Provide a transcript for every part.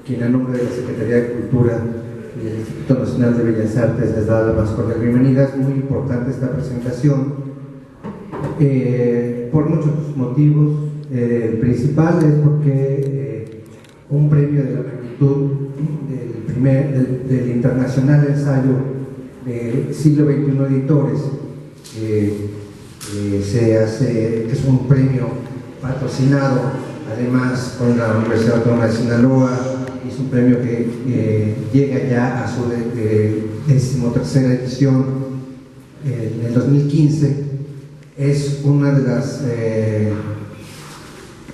quien a nombre de la Secretaría de Cultura y el Instituto Nacional de Bellas Artes les da la más cordial bienvenida. Es muy importante esta presentación por muchos motivos. El principal es porque un premio de la magnitud del Internacional Ensayo del Siglo XXI Editores se hace, es un premio patrocinado además con la Universidad Autónoma de Sinaloa. Es un premio que llega ya a su 13ª edición en el 2015. Es una de las,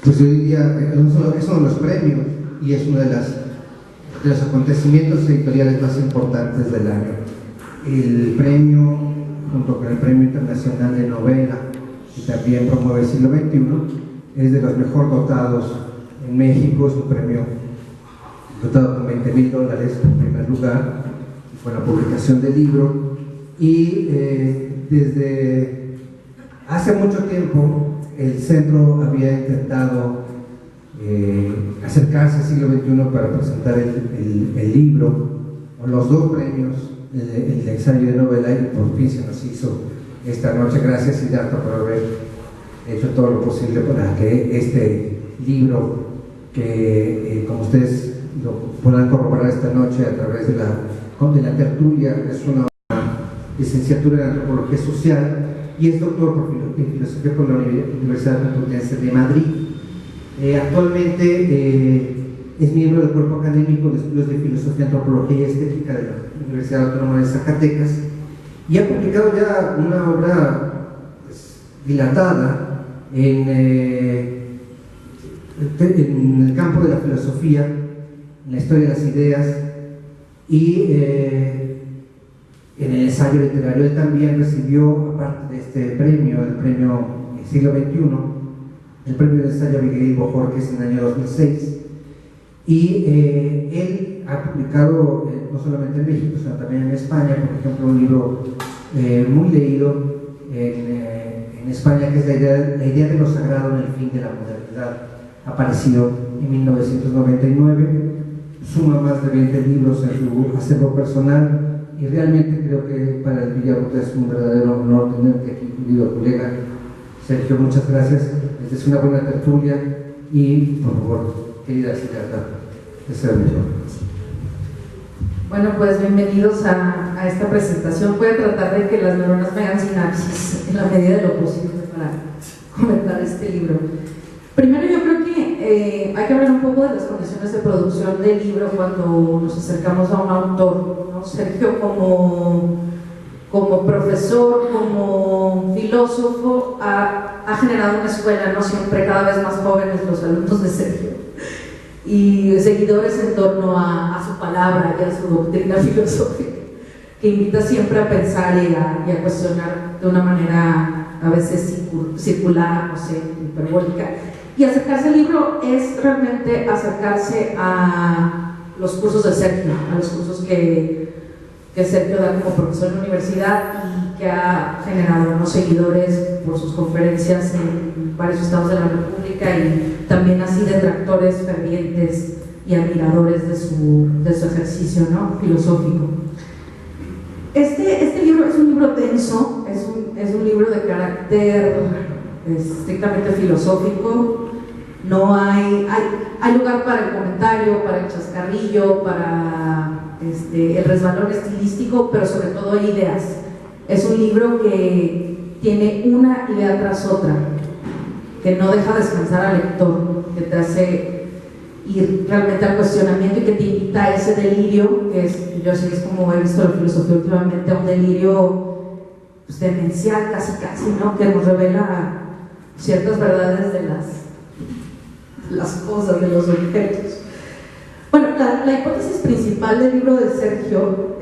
pues yo diría, es uno de los premios y es uno de los acontecimientos editoriales más importantes del año. El premio, junto con el Premio Internacional de Novela, que también promueve el siglo XXI, es de los mejor dotados en México. Es un premio dotado con $20,000 en primer lugar, con la publicación del libro. Y desde hace mucho tiempo el centro había intentado acercarse al siglo XXI para presentar el libro, o los dos premios, el de ensayo de novela, y por fin se nos hizo esta noche. Gracias, Siddhartha, por haber hecho todo lo posible para que este libro, que como ustedes lo podrán corroborar esta noche a través de la tertulia, es una licenciatura en Antropología Social y es doctor en Filosofía por la Universidad Complutense de Madrid. Actualmente es miembro del cuerpo académico de estudios de Filosofía, Antropología y Estética de la Universidad Autónoma de Zacatecas y ha publicado ya una obra dilatada en el campo de la filosofía, en la historia de las ideas y en el ensayo literario. Él también recibió, aparte de este premio, el premio Siglo XXI, el premio de ensayo Abigail Bojorquez en el año 2006, y él ha publicado no solamente en México, sino también en España. Por ejemplo, un libro muy leído en España, que es la idea de lo sagrado en el fin de la modernidad, aparecido en 1999, suma más de 20 libros en su acervo personal, y realmente creo que para el Villaruta es un verdadero honor tenerte aquí, querido colega Sergio. Muchas gracias. Esta es una buena tertulia y, por favor, querida Siddhartha, deseo mejor. Bueno, pues bienvenidos a esta presentación. Voy a tratar de que las neuronas me hagan sinapsis en la medida de lo posible para comentar este libro. Primero, yo creo que hay que hablar un poco de las condiciones de producción del libro cuando nos acercamos a un autor, ¿no? Sergio, como profesor, como filósofo, ha generado una escuela, ¿no? Siempre cada vez más jóvenes los alumnos de Sergio, y seguidores en torno a su palabra y a su doctrina filosófica, que invita siempre a pensar y a cuestionar de una manera a veces circular, no sé, hiperbólica. Y acercarse al libro es realmente acercarse a los cursos de Sergio, a los cursos que Sergio da como profesor en la universidad y que ha generado unos seguidores por sus conferencias en varios estados de la República, y también así detractores fervientes y admiradores de su ejercicio, ¿no? Filosófico. Este libro es un libro denso, es un libro de carácter estrictamente filosófico. No hay lugar para el comentario, para el chascarrillo, para el resbalón estilístico, pero sobre todo hay ideas. Es un libro que tiene una idea tras otra, que no deja descansar al lector, que te hace ir realmente al cuestionamiento y que te invita a ese delirio, que es, yo así es como he visto la filosofía últimamente, a un delirio pues, demencial casi, ¿no? Que nos revela ciertas verdades de las cosas, de los objetos. Bueno, la hipótesis principal del libro de Sergio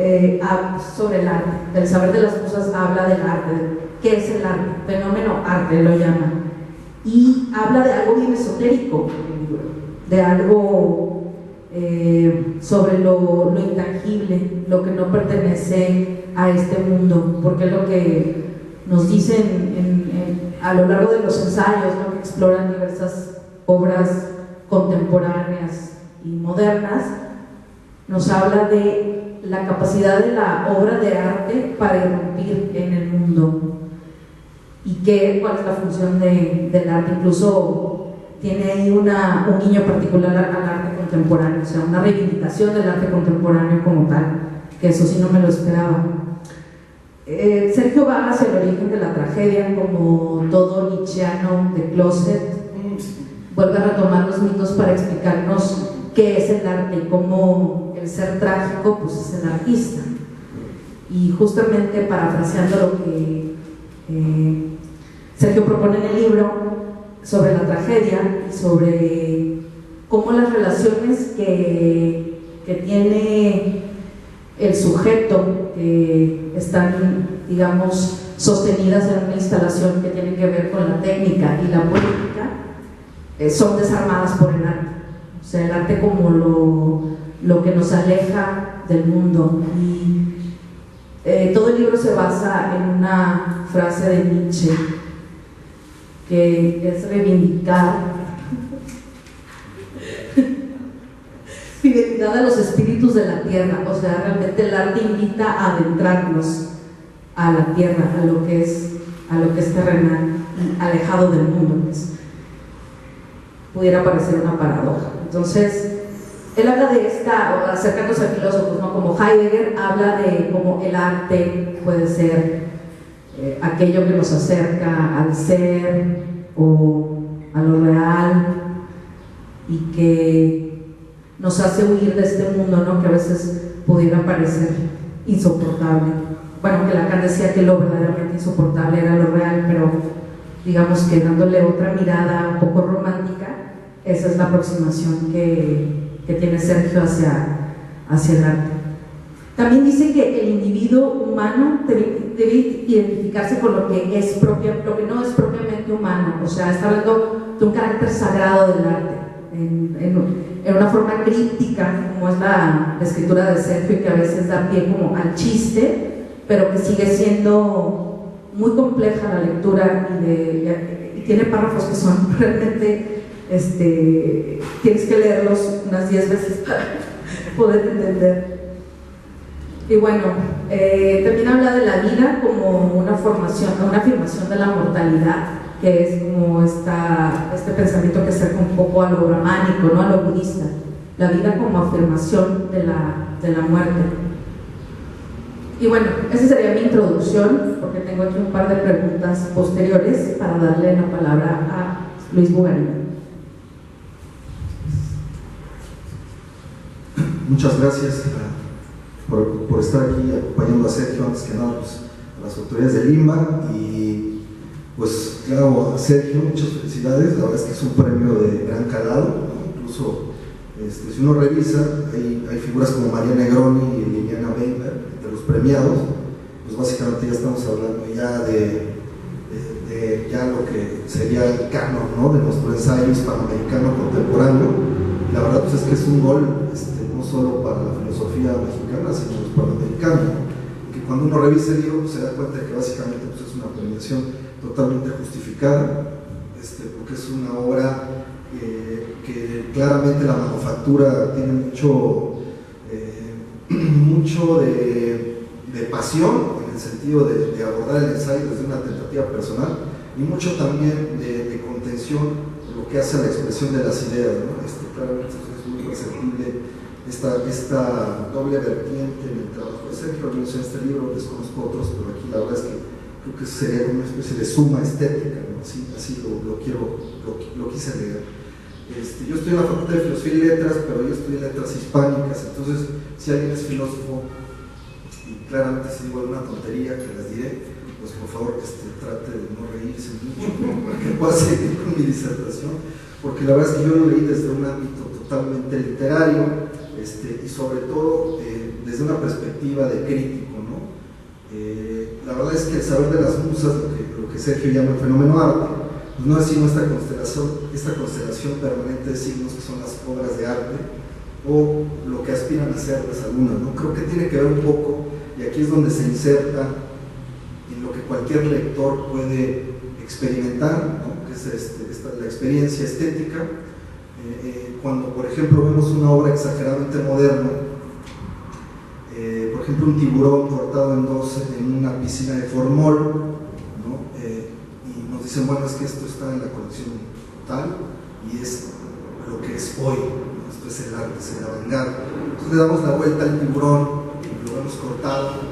sobre el arte, del saber de las cosas, habla del arte. ¿Qué es el arte? Fenómeno arte lo llama. Y habla de algo bien esotérico, de algo sobre lo intangible, lo que no pertenece a este mundo, porque es lo que nos dicen a lo largo de los ensayos, ¿no? Que exploran diversas obras contemporáneas y modernas, nos habla de la capacidad de la obra de arte para irrumpir en el mundo y cuál es la función del arte. Incluso tiene ahí un guiño particular al arte contemporáneo, o sea, una reivindicación del arte contemporáneo como tal, que eso sí no me lo esperaba. Sergio va hacia el origen de la tragedia, como todo nietzscheano de closet, vuelve a retomar los mitos para explicarnos qué es el arte y cómo el ser trágico pues es el artista. Y justamente parafraseando lo que Sergio propone en el libro sobre la tragedia y sobre cómo las relaciones que tiene el sujeto, que están, digamos, sostenidas en una instalación que tiene que ver con la técnica y la política, son desarmadas por el arte. O sea, el arte como lo que nos aleja del mundo. Y todo el libro se basa en una frase de Nietzsche, que es reivindicar fidelidad a los espíritus de la tierra. O sea, realmente el arte invita a adentrarnos a la tierra, a lo que es terrenal y alejado del mundo. Pues pudiera parecer una paradoja. Entonces, él habla de acercándose a filósofos, ¿no? Como Heidegger habla de cómo el arte puede ser aquello que nos acerca al ser o a lo real y que nos hace huir de este mundo, ¿no? Que a veces pudiera parecer insoportable. Bueno, que Lacan decía que lo verdaderamente insoportable era lo real, pero digamos que dándole otra mirada un poco romántica, esa es la aproximación que tiene Sergio hacia el arte. También dice que el individuo humano debe identificarse con lo que no es propiamente humano. O sea, está hablando de un carácter sagrado del arte, en una forma críptica, como es la escritura de Sergio, y que a veces da pie como al chiste, pero que sigue siendo muy compleja la lectura y tiene párrafos que son realmente, tienes que leerlos unas 10 veces para poder entender. Y bueno, también habla de la vida como una afirmación de la mortalidad, que es como este pensamiento que acerca un poco a lo brahmánico, ¿no? A lo budista, la vida como afirmación de la muerte. Y bueno, esa sería mi introducción, porque tengo aquí un par de preguntas posteriores para darle la palabra a Luis Bugarín. Muchas gracias por estar aquí acompañando a Sergio. Antes que nada, pues, a las autoridades de Lima, y pues claro, a Sergio, muchas felicidades. La verdad es que es un premio de gran calado, ¿no? Incluso si uno revisa, hay figuras como María Negroni y Liliana Weber entre los premiados. Pues básicamente ya estamos hablando ya de ya lo que sería el canon, ¿no? De nuestro ensayo hispanoamericano contemporáneo. La verdad pues es que es un gol no solo para la filosofía mexicana, sino hispanoamericana, que cuando uno revisa el libro pues, se da cuenta de que básicamente pues, es una premiación totalmente justificada, porque es una obra que claramente la manufactura tiene mucho de pasión, en el sentido de abordar el ensayo desde una tentativa personal, y mucho también de contención, lo que hace a la expresión de las ideas, ¿no? Claramente es muy perceptible esta doble vertiente en el trabajo de Sergio. Yo en este libro desconozco otros, pero aquí la verdad es que creo que sería una especie de suma estética, ¿no? Así lo quise leer. Yo estoy en la Facultad de Filosofía y Letras, pero yo estudié Letras Hispánicas. Entonces, si alguien es filósofo, y claramente si digo alguna tontería que las diré, pues por favor trate de no reírse mucho, ¿no? Para que pueda seguir con mi disertación, porque la verdad es que yo lo leí desde un ámbito totalmente literario, y sobre todo desde una perspectiva de crítico, ¿no? La verdad es que el saber de las musas, lo que Sergio llama el fenómeno arte, pues no es sino esta constelación permanente de signos que son las obras de arte, o lo que aspiran a ser las algunas, ¿no? Creo que tiene que ver un poco, y aquí es donde se inserta en lo que cualquier lector puede experimentar, ¿no? Que es la experiencia estética, Cuando, por ejemplo, vemos una obra exageradamente moderna, por ejemplo, un tiburón cortado en dos en una piscina de formol, ¿no? Y nos dicen, bueno, es que esto está en la colección tal y es lo que es hoy, ¿no? Esto es el arte, es el avant-garde. Entonces le damos la vuelta al tiburón, lo vemos cortado.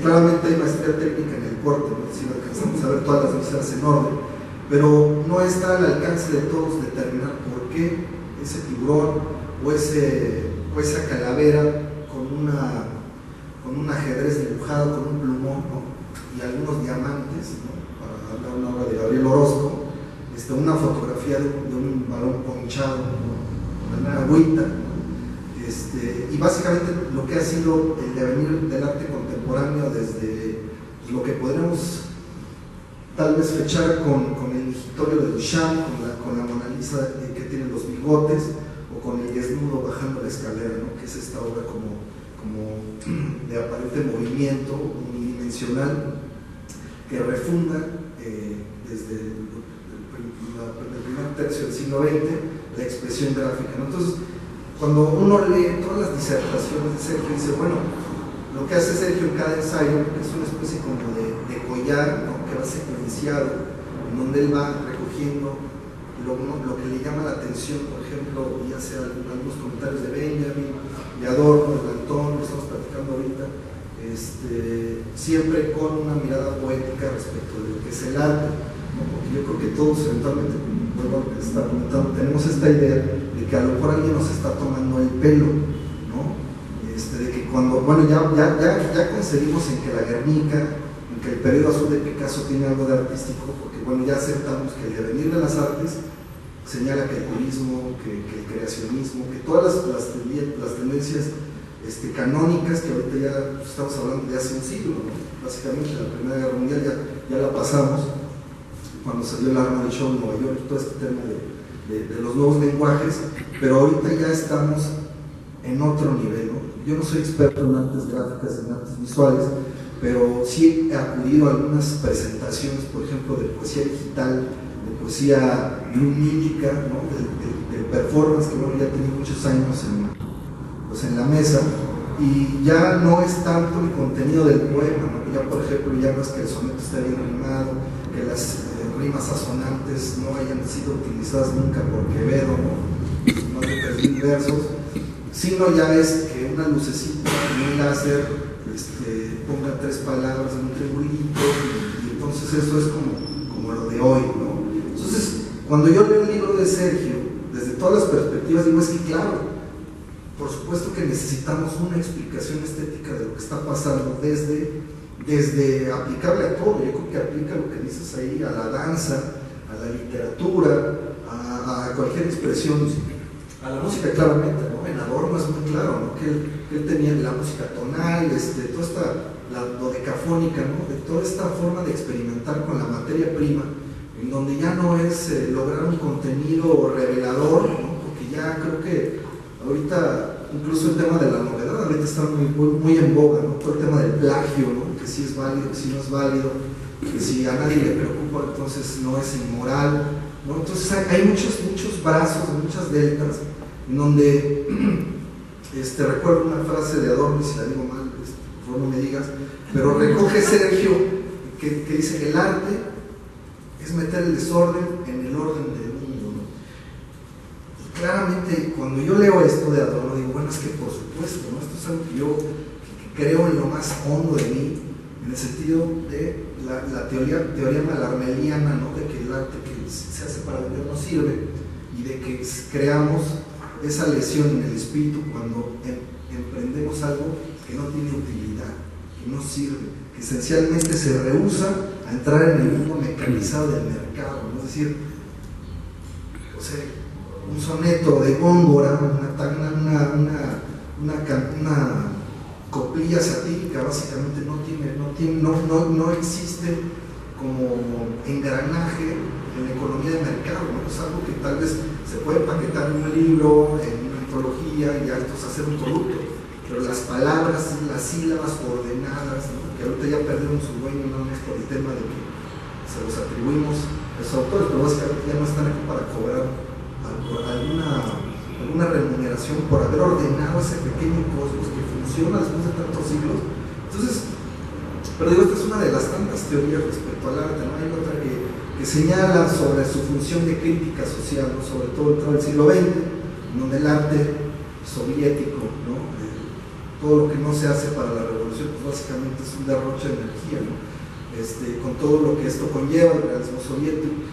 Claramente hay maestría técnica en el corte, ¿no? Es decir, alcanzamos a ver todas las vísceras en orden, pero no está al alcance de todos determinar por qué ese tiburón o esa calavera con un ajedrez dibujado, con un plumón, ¿no? Y algunos diamantes, ¿no? Para hablar una obra de Gabriel Orozco, una fotografía de un balón ponchado, ¿no? Una agüita, ¿no? Y básicamente lo que ha sido el devenir del arte contemporáneo desde pues, lo que podríamos tal vez fechar con el Migitorio de Duchamp, con la Mona Lisa que tiene los bigotes, o con el desnudo bajando la escalera, ¿no? Que es esta obra como de aparente movimiento unidimensional que refunda desde el primer tercio del siglo XX la expresión gráfica, ¿no? Entonces, cuando uno lee todas las disertaciones de Sergio, dice, bueno, lo que hace Sergio en cada ensayo es una especie como de collar, ¿no? Que va secuenciado, en donde él va recogiendo lo que le llama la atención, por ejemplo, ya sea algunos comentarios de Benjamin, de Adorno, de Danton, lo estamos platicando ahorita, siempre con una mirada poética respecto de lo que es el arte, ¿no? Porque yo creo que todos eventualmente, vuelvo a lo que está comentando, tenemos esta idea de que a lo mejor alguien nos está tomando el pelo, ¿no? De que cuando, bueno, ya concebimos en que la Guernica, en que el periodo azul de Picasso tiene algo de artístico, porque bueno, ya aceptamos que el devenir de las artes señala que el purismo, que el creacionismo, que todas las tendencias canónicas que ahorita ya estamos hablando de hace un siglo, ¿no? Básicamente la Primera Guerra Mundial ya la pasamos, cuando salió el Armory Show en Nueva York, todo este tema de los nuevos lenguajes, pero ahorita ya estamos en otro nivel, ¿no? Yo no soy experto en artes gráficas, en artes visuales, pero sí he acudido a algunas presentaciones, por ejemplo, de poesía digital, de poesía lumínica, ¿no? del performance, que bueno, ya tenía muchos años en la mesa, y ya no es tanto el contenido del poema, ¿no? Ya por ejemplo ya no es que el soneto esté bien rimado, que las rimas asonantes no hayan sido utilizadas nunca por Quevedo, ¿no? Más de 3.000 versos, sino ya es que una lucecita y un láser ponga 3 palabras en un triangulito, y entonces eso es como lo de hoy, ¿no? Entonces, cuando yo leo el libro de Sergio, desde todas las perspectivas, digo, es que claro, por supuesto que necesitamos una explicación estética de lo que está pasando, desde aplicable a todo. Yo creo que aplica lo que dices ahí a la danza, a la literatura, a cualquier expresión, a la música claramente, ¿no? En Adorno es muy claro, ¿no? Que él tenía la música tonal, toda esta, la dodecafónica, ¿no? De toda esta forma de experimentar con la materia prima, en donde ya no es lograr un contenido revelador, ¿no? Porque ya creo que ahorita incluso el tema de la novedad ahorita está muy en boga, ¿no? Todo el tema del plagio, ¿no? Que si es válido, que si no es válido, que si a nadie le preocupa entonces no es inmoral, ¿no? Entonces hay muchos brazos, muchas deltas, en donde recuerdo una frase de Adorno, y si la digo mal, por favor no me digas, pero recoge Sergio que dice que el arte es meter el desorden en el orden del mundo, ¿no? Y claramente cuando yo leo esto de Adorno digo, bueno, es que por supuesto, ¿no? Esto es algo que yo creo en lo más hondo de mí, en el sentido de la teoría malarmeliana, ¿no? De que el arte que se hace para vender no sirve, y de que creamos esa lesión en el espíritu cuando emprendemos algo que no tiene utilidad, que no sirve, que esencialmente se rehúsa a entrar en el mundo mecanizado del mercado, ¿no? Es decir, o sea, un soneto de Góngora, una coplilla satírica, básicamente no existe como engranaje en la economía de mercado, ¿no? Es algo que tal vez se puede empaquetar en un libro, en una antología, y entonces hacer un producto, pero las palabras, las sílabas ordenadas, ¿no? Que ahorita ya perdieron su dueño, no es por el tema de que se los atribuimos a los autores, pero básicamente ya no están aquí para cobrar algún alguna remuneración por haber ordenado ese pequeño cosmos que funciona después de tantos siglos. Entonces, pero digo, esta es una de las tantas teorías respecto al arte, ¿no? Hay otra que señala sobre su función de crítica social, ¿no? Sobre todo entrado el siglo XX, donde el arte soviético, ¿no? Todo lo que no se hace para la revolución, pues básicamente es un derroche de energía, ¿no? Con todo lo que esto conlleva, el realismo soviético.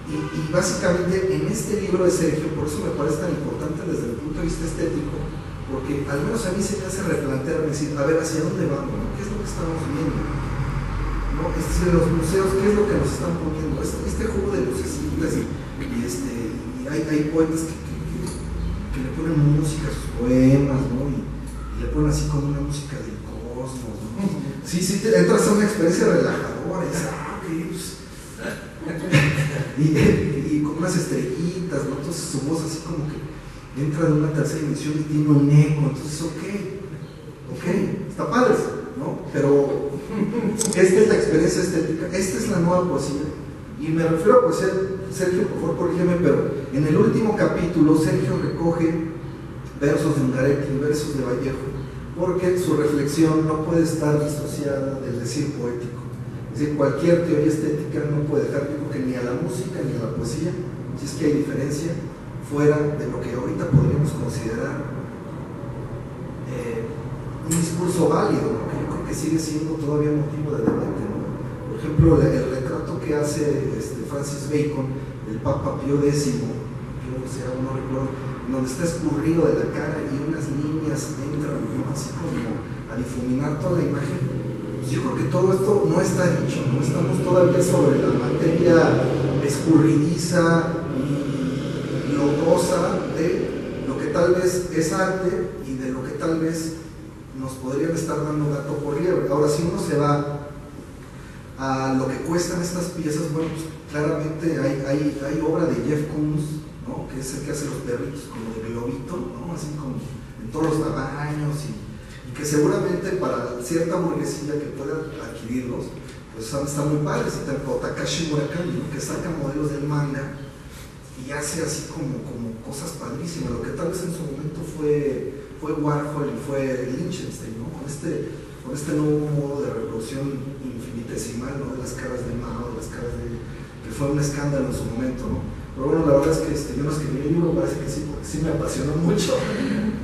Y básicamente en este libro de Sergio, por eso me parece tan importante desde el punto de vista estético, porque al menos a mí se me hace replantearme, decir, a ver, ¿hacia dónde vamos? ¿No? ¿Qué es lo que estamos viendo? ¿No? Los museos, ¿qué es lo que nos están poniendo? Este juego de lucecitas y hay poetas que le ponen música a sus poemas, ¿no? Y le ponen así como una música del cosmos, ¿no? Sí, te entras a una experiencia relajadora, y dices, y con unas estrellitas, ¿no? Entonces su voz así como que entra de una tercera dimensión y tiene un eco, entonces ok, está padre, ¿no? Pero esta es la experiencia estética, esta es la nueva poesía, y me refiero a poesía. Sergio, por favor corrígeme, pero en el último capítulo Sergio recoge versos de Ungaretti, versos de Vallejo, porque su reflexión no puede estar disociada del decir poético. Es decir, cualquier teoría estética no puede dejar, yo creo que ni a la música ni a la poesía, si es que hay diferencia, fuera de lo que ahorita podríamos considerar un discurso válido, ¿no? Que yo creo que sigue siendo todavía motivo de debate, ¿no? Por ejemplo, el retrato que hace Francis Bacon, el Papa Pío X, no recuerdo, donde está escurrido de la cara y unas líneas entran, ¿no? Así como a difuminar toda la imagen. Yo creo que todo esto no está dicho, no estamos todavía sobre la materia escurridiza y lodosa de lo que tal vez es arte y de lo que tal vez nos podrían estar dando gato por liebre. Ahora, si uno se va a lo que cuestan estas piezas, bueno, pues claramente hay obra de Jeff Koons, ¿no? Que es el que hace los perritos como de globito, ¿no? Así como en todos los tamaños y que seguramente para cierta burguesía que pueda adquirirlos, pues están muy padres. O Takashi Murakami, ¿no? Que saca modelos del manga y hace así como cosas padrísimas, lo que tal vez en su momento fue Warhol y fue Lichtenstein, ¿no? Con este nuevo modo de reproducción infinitesimal, ¿no? De las caras de Mao, de las caras que fue un escándalo en su momento, ¿no? Pero bueno, la verdad es que yo no escribí el libro, parece que sí, porque sí me apasionó mucho.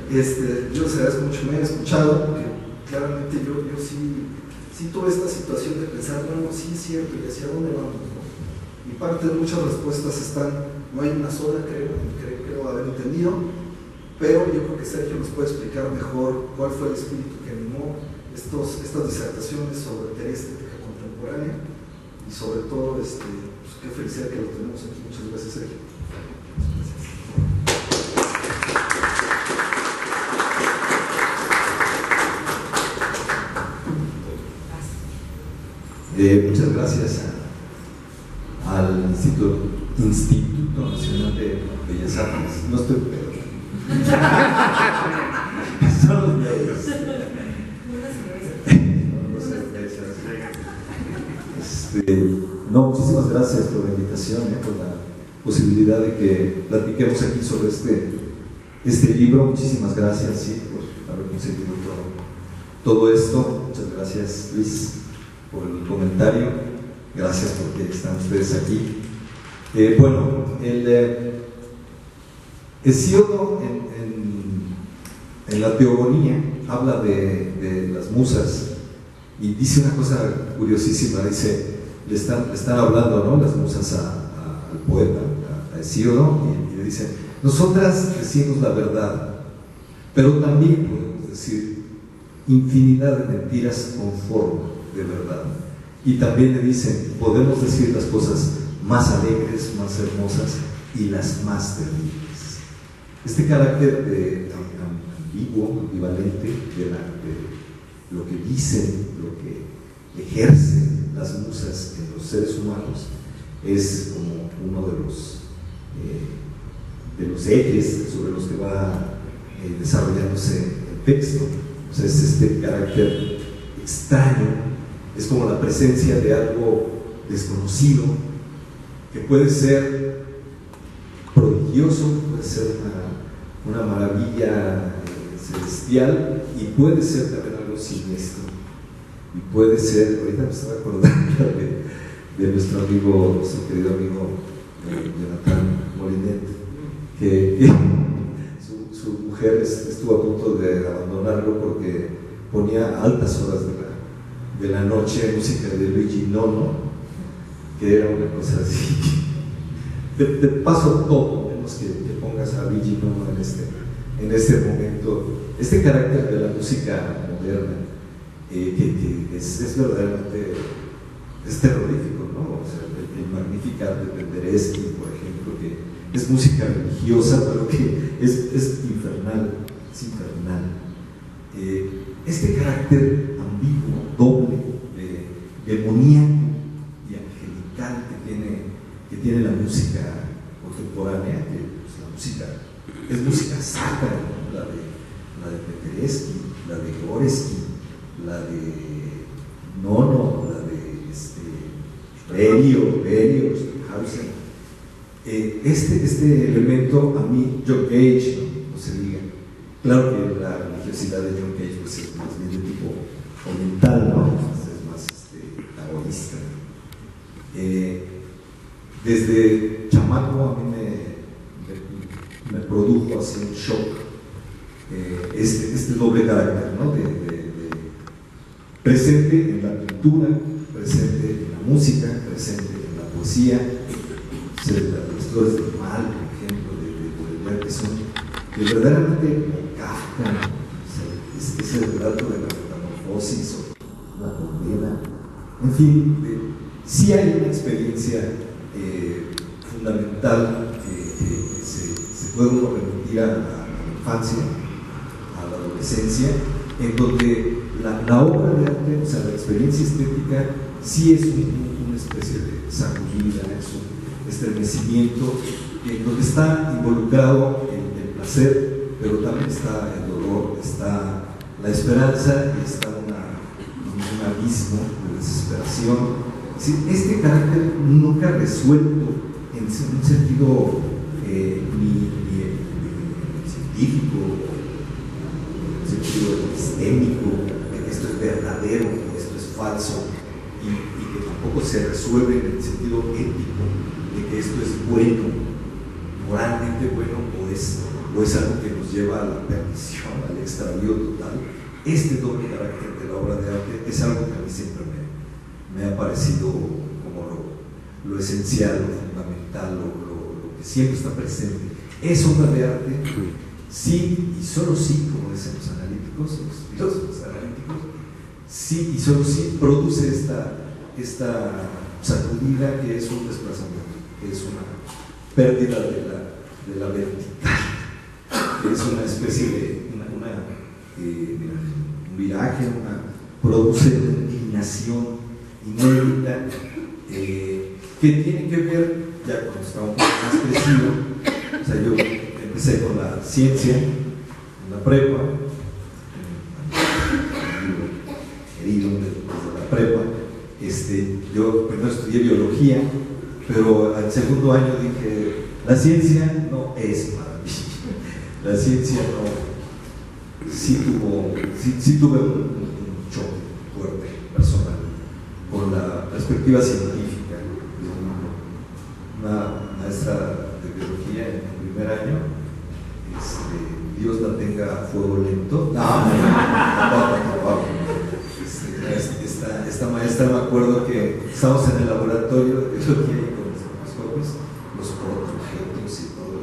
Yo les agradezco mucho que me hayan escuchado, porque claramente yo sí tuve esta situación de pensar, bueno, sí es cierto, y hacia dónde vamos, ¿no? Y parte de muchas respuestas no hay una sola, creo haber entendido, pero yo creo que Sergio nos puede explicar mejor cuál fue el espíritu que animó estas disertaciones sobre teoría estética contemporánea y sobre todo, pues, qué felicidad que lo tenemos aquí. Muchas gracias, Sergio. Muchas gracias al Instituto Nacional de Bellas Artes. No estoy pedo. Son los medios. No, muchísimas gracias por la invitación, por la posibilidad de que platiquemos aquí sobre este libro. Muchísimas gracias, sí, por haber conseguido todo esto. Muchas gracias, Luis, por el comentario. Gracias porque están ustedes aquí. Bueno, Hesíodo en la Teogonía habla de las musas y dice una cosa curiosísima. Dice, le están hablando, ¿no?, las musas al poeta, a Hesíodo, y le dicen: nosotras decimos la verdad, pero también podemos decir infinidad de mentiras con forma de verdad. Y también le dicen: podemos decir las cosas más alegres, más hermosas y las más terribles. Este carácter ambiguo, ambivalente de lo que dicen, lo que ejercen las musas en los seres humanos, es como uno de los ejes sobre los que va desarrollándose el texto. O sea, es este carácter extraño, es como la presencia de algo desconocido que puede ser prodigioso prodigioso, puede ser una maravilla celestial, y puede ser también algo siniestro. Y puede ser, ahorita me estaba acordando de nuestro amigo, nuestro querido amigo Jonathan Molinet, que su mujer estuvo a punto de abandonarlo porque ponía a altas horas de la noche música de Luigi Nono, que era una cosa así. Te paso todo, menos que pongas a Luigi Nono en este momento. Este carácter de la música moderna, que es verdaderamente terrorífico, ¿no? O sea, el Magnificat de Penderecki, por ejemplo, que es música religiosa, pero que es infernal, es infernal. Este carácter ambiguo, doble, demoníaco y angelical que tiene la música contemporánea, que pues, la música es música sacra, ¿no? La de Penderecki, la de Goreski, la de Nono, la de Berio, Hausen. Este elemento a mí, John Cage, no se diga. Claro que la religiosidad de John Cage pues, es más bien de tipo oriental, ¿no? Es más taoísta. Desde chamaco a mí me produjo así un shock este doble carácter, ¿no? Presente en la pintura, presente en la música, presente en la poesía. Las flores del mal, por ejemplo, de Baudelaire, que son verdaderamente como Kafka, es el relato de la metamorfosis o la condena. En fin, sí hay una experiencia fundamental que se puede uno remitir a la infancia, a la adolescencia, en donde la obra de arte, o sea, la experiencia estética, sí es una especie de sacudida, es un estremecimiento, donde está involucrado el placer, pero también está el dolor, está la esperanza y está un abismo de desesperación. Este carácter nunca resuelto en un sentido ni científico, en un sentido epistémico, de que esto es verdadero, que esto es falso, y que tampoco se resuelve en el sentido ético, de que esto es bueno, moralmente bueno, o es algo que nos lleva a la perdición, al extravío total. Este doble carácter de la obra de arte es algo que a mí siempre me ha parecido como lo esencial, lo fundamental, lo que siempre está presente. Es obra de arte, sí y solo sí, como dicen los analíticos, los filósofos analíticos, sí y solo sí produce esta sacudida que es un desplazamiento, que es una pérdida de la vertical, que es una especie de un viraje, produce una indignación inédita, que tiene que ver, ya cuando estaba un poco más crecido, o sea, yo empecé con la ciencia en la prepa, herido desde la prepa. Yo primero estudié biología, pero al segundo año dije, la ciencia no es maravilla, la ciencia no. Sí tuve un choque fuerte, personal, con la perspectiva científica. Una maestra de biología en el primer año, Dios la tenga a fuego lento. Esta maestra, me acuerdo que estábamos en el laboratorio de biología y con los microscopios, los protoobjetos y todo,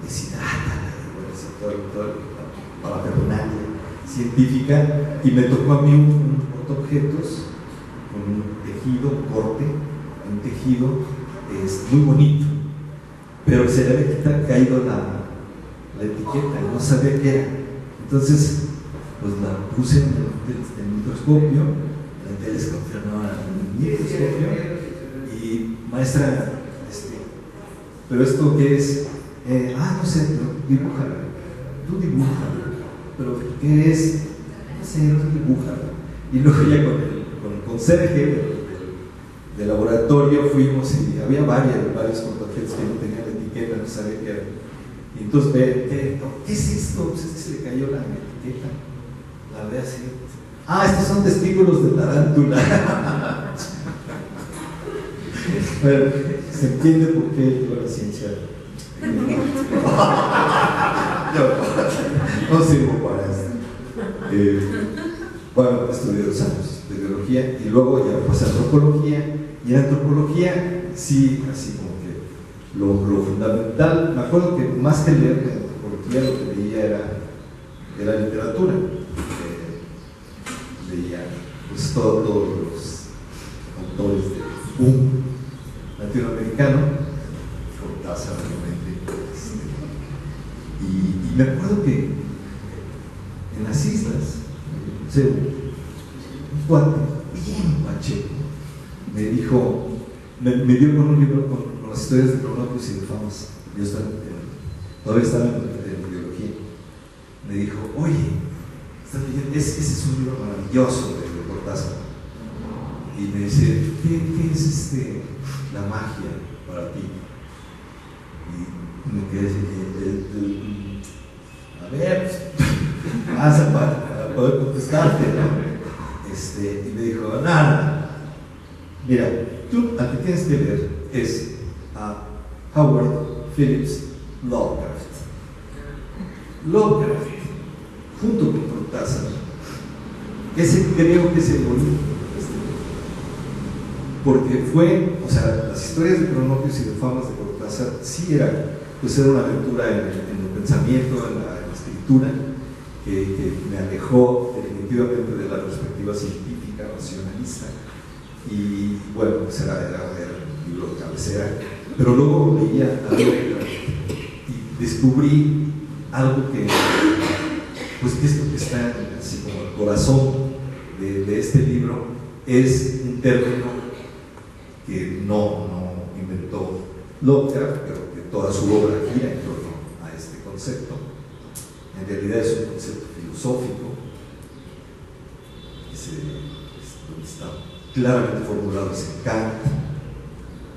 deshidrátala, y todo para la parafernalia científica, y me tocó a mí un portaobjetos con un tejido, un corte, un tejido muy bonito, pero se le había caído la etiqueta, no sabía qué era. Entonces, pues la puse en el microscopio, en el telescopio, no, en el microscopio, y maestra, pero esto qué es, no sé, pero dibújalo, tú dibújalo, pero ¿qué es? No sé, tú dibújalo. Y luego ya con el conserje de laboratorio fuimos y había varios portaobjetos que no tenían etiqueta, no sabía qué era. Y entonces ¿qué es esto? Pues es que se le cayó la etiqueta. La ve así. Ah, estos son testículos de tarántula. Bueno, se entiende por qué toda la ciencia. No sirvo para esto. Bueno, estudié 2 años de biología y luego ya pasé a antropología. Y en antropología, sí, así como que lo fundamental, me acuerdo que más que leer de antropología, lo que leía era literatura. Leía pues todos los autores de boom latinoamericano, Cortázar, obviamente. Y me acuerdo que en las islas, un cuate bien pacheco me dijo, me dio con un libro con las historias de Cronopios y de Famas. Yo todavía estaba en biología. Me dijo, oye, estás leyendo, ese es un libro maravilloso de Cortázar. Y me dice, ¿qué es la magia para ti? Y me quedé así, a ver, pues, para poder contestarte, ¿no? Y me dijo, nada, mira, tú al que tienes que leer es a Howard Phillips Lovecraft. Lovecraft, junto con Cortázar, ese creo que es el bonito, porque fue, o sea, las historias de Cronopios y de Famas de Cortázar sí era una aventura en el pensamiento, en la escritura, que me alejó definitivamente de la perspectiva científica, racionalista, y bueno, pues era el libro de cabecera, pero luego leía algo y descubrí algo que esto que está así como el corazón de este libro es un término que no inventó Lovecraft, pero que toda su obra gira en torno a este concepto. En realidad es un concepto filosófico donde está claramente formulado en Kant,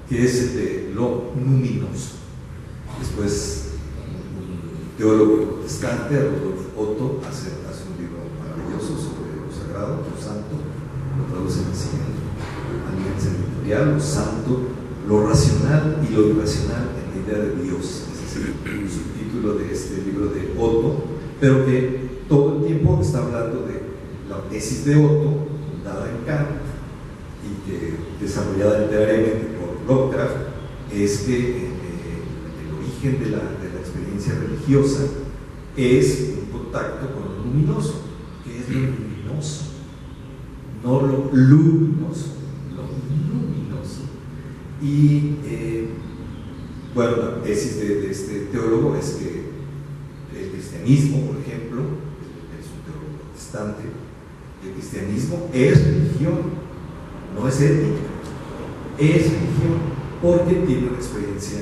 que es el de lo luminoso. Después un teólogo protestante, Rudolf Otto, hace un libro maravilloso sobre lo sagrado, lo santo, lo traduce así en Alianza Editorial, lo santo, lo racional y lo irracional en la idea de Dios. Ese es el subtítulo de este libro de Otto, pero que todo el tiempo está hablando de la tesis de Otto, fundada en Kant y que desarrollada literariamente por Lovecraft, es que el origen de la experiencia religiosa es un contacto con lo luminoso. ¿Qué es lo luminoso? No lo luminoso, lo luminoso. Y bueno, la tesis de este teólogo es que el cristianismo, por ejemplo, es un teólogo protestante, el cristianismo es religión, no es ética, es religión porque tiene una experiencia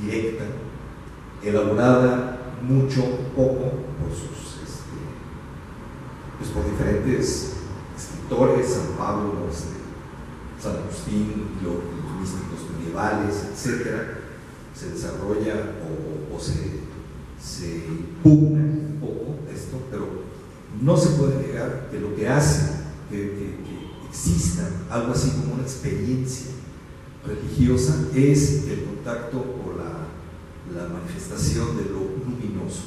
directa, elaborada mucho, poco, por diferentes escritores, San Pablo, San Agustín, los místicos medievales, etc. Se desarrolla o se impugna un poco esto, pero no se puede negar que lo que hace que exista algo así como una experiencia religiosa es el contacto o la manifestación de lo luminoso.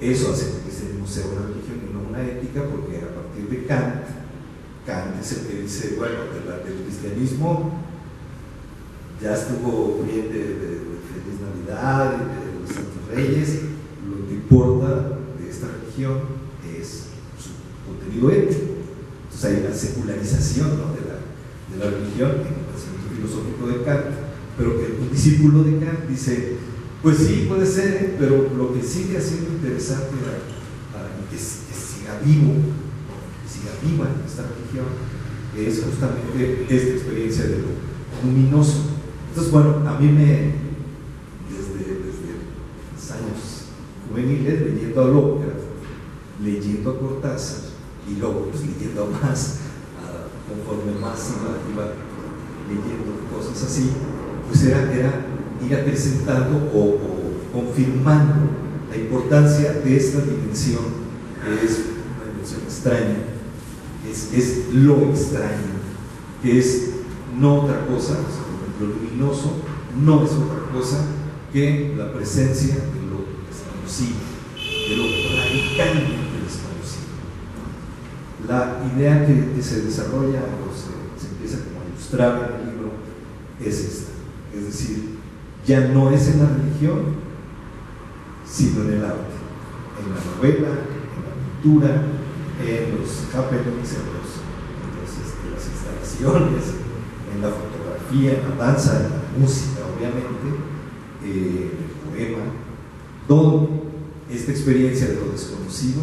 Eso hace que el cristianismo sea una religión y no una ética, porque a partir de Kant es el que dice, bueno, del cristianismo ya estuvo bien de Feliz Navidad y de los Santos Reyes, lo que importa de esta religión es su contenido ético. Entonces hay una secularización, ¿no?, de la religión en el pensamiento filosófico de Kant, pero que un discípulo de Kant dice, pues sí, puede ser, pero lo que sigue siendo interesante que siga vivo, que siga viva esta religión, es justamente esta experiencia de lo luminoso. Entonces, bueno, a mí desde los años juveniles, leyendo a Lovecraft, leyendo a Cortázar, y luego pues, leyendo más a conforme más iba leyendo cosas así, pues era ir acrecentando o confirmando la importancia de esta dimensión, que es una dimensión extraña, es lo extraño, que es no otra cosa, o sea, lo luminoso no es otra cosa que la presencia de lo desconocido, de lo radicalmente desconocido. La idea que se desarrolla o se empieza como a ilustrar en el libro es esta, es decir, ya no es en la religión, sino en el arte, en la novela, en la pintura, en los happenings, en las instalaciones, en la fotografía, en la danza, en la música, obviamente, en el poema, donde esta experiencia de lo desconocido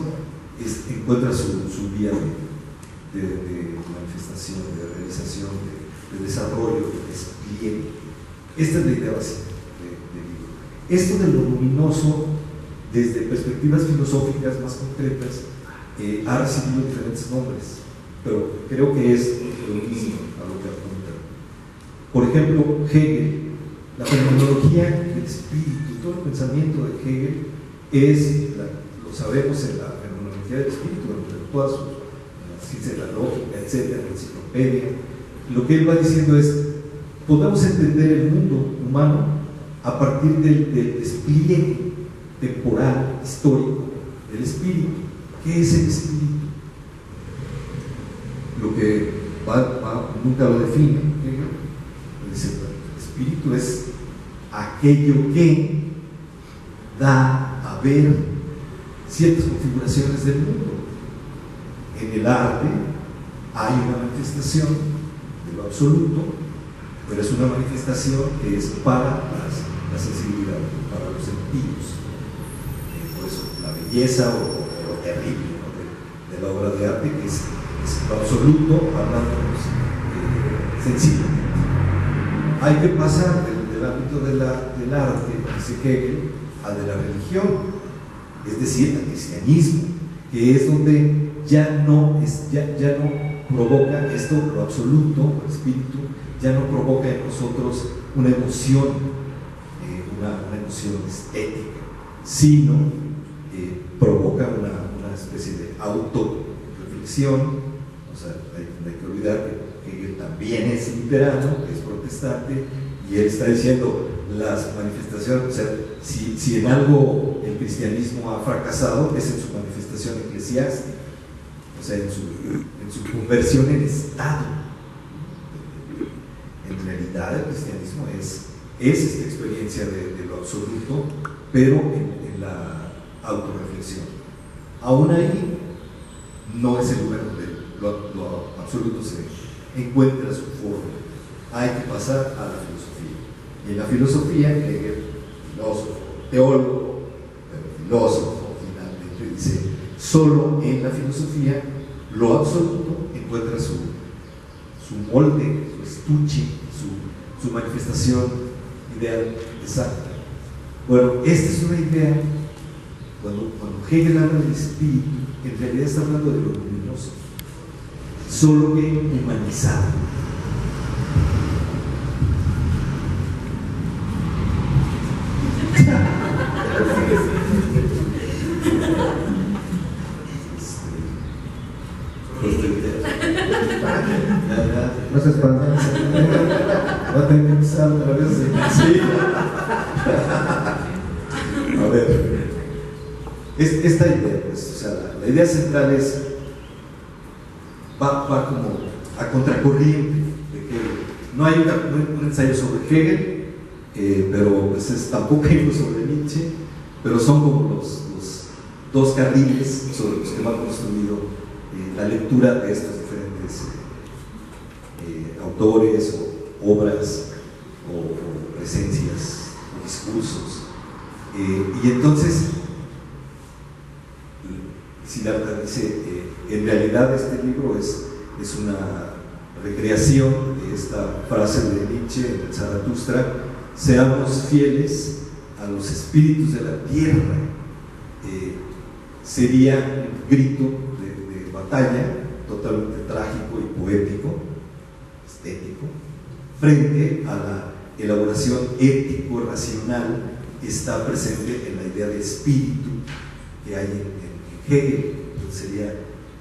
encuentra su vía de manifestación, de realización, de desarrollo, de despliegue. Esta es la idea básica del libro. Esto de lo luminoso, desde perspectivas filosóficas más concretas, ha recibido diferentes nombres, pero creo que es lo mismo a lo que apunta. Por ejemplo, Hegel, la fenomenología del espíritu, todo el pensamiento de Hegel lo sabemos en la fenomenología del espíritu, en todas la ciencia de la lógica, etcétera, la enciclopedia. Lo que él va diciendo es: podemos entender el mundo humano a partir del despliegue temporal, histórico del espíritu. ¿Qué es el espíritu? Lo que nunca lo define. Dice, el espíritu es aquello que da a ver ciertas configuraciones del mundo. En el arte hay una manifestación de lo absoluto, pero es una manifestación que es para la sensibilidad, para los sentidos. Por eso la belleza o lo terrible, ¿no?, de la obra de arte, que es lo absoluto, hablándonos sensiblemente. Hay que pasar del ámbito del arte, dice Hegel, al de la religión, es decir, al cristianismo, que es donde ya no provoca esto, lo absoluto, el espíritu, ya no provoca en nosotros una emoción, una emoción estética, sino provoca una especie de autorreflexión. O sea, hay que olvidar que Hegel también es luterano, es protestante, y él está diciendo las manifestaciones, o sea, si en algo el cristianismo ha fracasado, es en su manifestación eclesiástica, o sea, en su conversión en Estado. En realidad el cristianismo es esta experiencia de lo absoluto, pero en la autorreflexión. Aún ahí no es el lugar donde lo absoluto se encuentra su forma. Hay que pasar a la filosofía. Y en la filosofía, Hegel, filósofo, teólogo, pero filósofo, finalmente dice: solo en la filosofía lo absoluto encuentra su molde, su estuche, su manifestación ideal exacta. Bueno, esta es una idea. Cuando Hegel habla del espíritu, en realidad está hablando de lo luminoso, solo que humanizado. No se espanta. Va a tener que empezar otra vez. Sí. A ver, esta idea, pues, o sea, la idea central es va como a contracorriente de Hegel. No hay un ensayo sobre Hegel, pero pues tampoco hay uno sobre Nietzsche, pero son como los dos carriles sobre los que va construido la lectura de estos diferentes autores o obras o presencias o discursos. Y entonces Siddhartha dice, en realidad este libro es una recreación de esta frase de Nietzsche en el Zaratustra: seamos fieles a los espíritus de la tierra. Sería un grito de batalla totalmente trágico y poético, estético, frente a la elaboración ético-racional que está presente en la idea de espíritu que hay en Hegel. Entonces sería,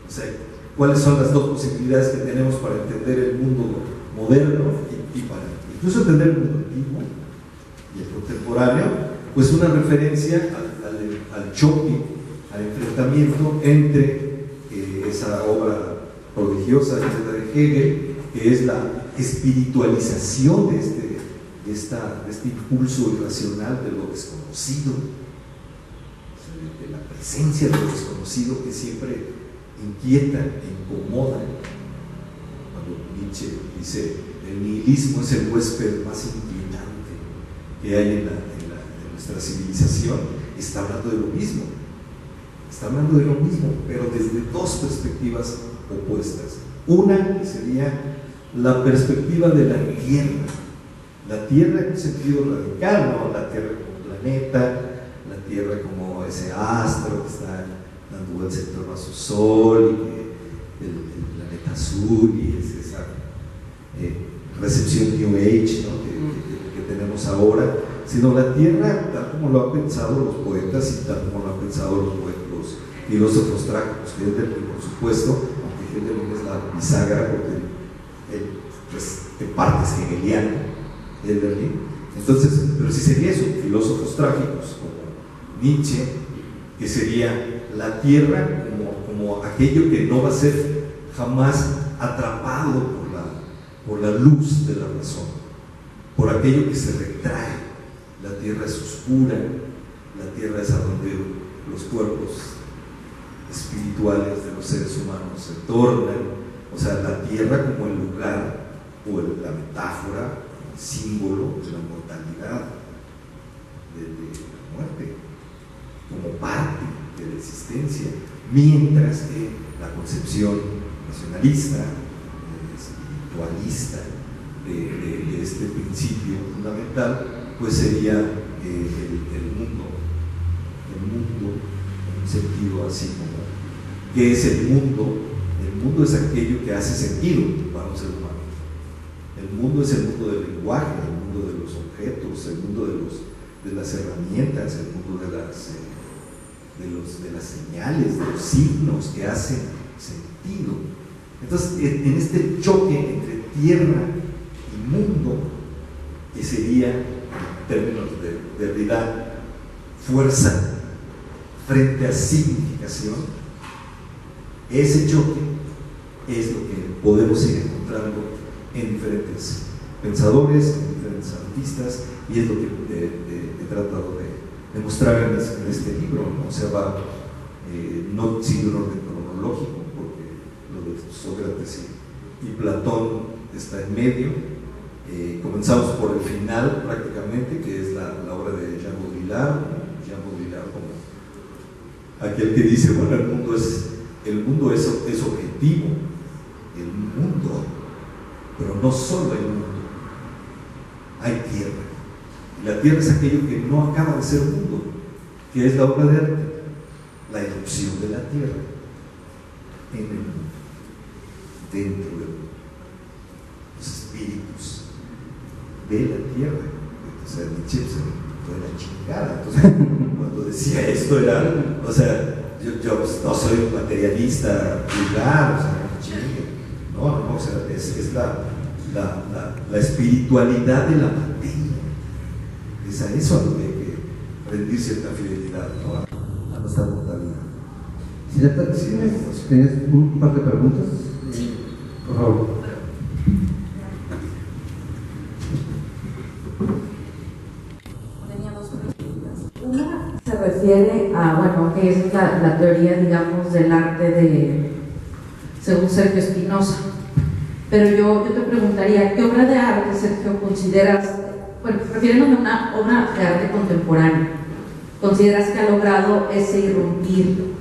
o sea, cuáles son las dos posibilidades que tenemos para entender el mundo moderno y para incluso entender el mundo antiguo y el contemporáneo, pues una referencia al choque, al enfrentamiento entre esa obra prodigiosa de Hegel, que es la espiritualización de este impulso irracional de lo desconocido, o sea, de la presencia de lo desconocido que siempre inquieta e incomoda. Cuando Nietzsche dice el nihilismo es el huésped más inquietante que hay en nuestra civilización, está hablando de lo mismo. Está hablando de lo mismo, pero desde dos perspectivas opuestas. Una que sería la perspectiva de la Tierra en un sentido radical, ¿no? La Tierra como planeta, la Tierra como ese astro que está dando vueltas en torno a su Sol, y que el planeta azul, y es esa recepción New Age, ¿no? que tenemos ahora, sino la Tierra tal como lo han pensado los poetas y tal como lo han pensado los filósofos trágicos, Hölderlin, por supuesto, aunque Hölderlin es la bisagra porque él pues, de parte es hegeliano, Hölderlin. Entonces, pero si sería eso, filósofos trágicos como Nietzsche, que sería la Tierra como aquello que no va a ser jamás atrapado por la luz de la razón, por aquello que se retrae. La Tierra es oscura, la Tierra es a donde los cuerpos espirituales de los seres humanos se tornan, o sea, la Tierra como el lugar o la metáfora, el símbolo de la mortalidad, de la muerte, como parte de la existencia, mientras que la concepción racionalista, espiritualista de este principio fundamental, pues sería el mundo en un sentido así como ¿qué es el mundo? El mundo es aquello que hace sentido para un ser humano. El mundo es el mundo del lenguaje, el mundo de los objetos, el mundo de las herramientas, el mundo de las señales, de los signos que hacen sentido. Entonces, en este choque entre tierra y mundo, que sería, en términos de realidad, fuerza frente a significación, ese choque es lo que podemos ir encontrando en diferentes pensadores, en diferentes artistas, y es lo que he tratado de mostrar en este libro, ¿no? O sea, va, no sigue un orden cronológico, porque lo de Sócrates y Platón está en medio. Comenzamos por el final prácticamente, que es la obra de Jean Baudrillard, como aquel que dice, bueno, el mundo es objetivo, el mundo, pero no solo el mundo, hay tierra, y la tierra es aquello que no acaba de ser mundo, que es la obra de arte, la erupción de la tierra en el mundo, dentro de los espíritus de la tierra. O sea, Nietzsche se fue la chingada. Entonces, cuando decía esto era, o sea, yo no soy un materialista vulgar, o sea, no, o sea, es la espiritualidad de la materia. Es a eso a lo que hay que rendir cierta fidelidad, ¿no? A nuestra mortalidad. Si ¿tienes un par de preguntas? Sí. Por favor. Tenía dos preguntas. Una se refiere a, bueno, que es la teoría, digamos, del arte según Sergio Espinosa. Pero yo te preguntaría, ¿qué obra de arte, Sergio, consideras, bueno, refiriéndome a una obra de arte contemporáneo, consideras que ha logrado ese irrumpir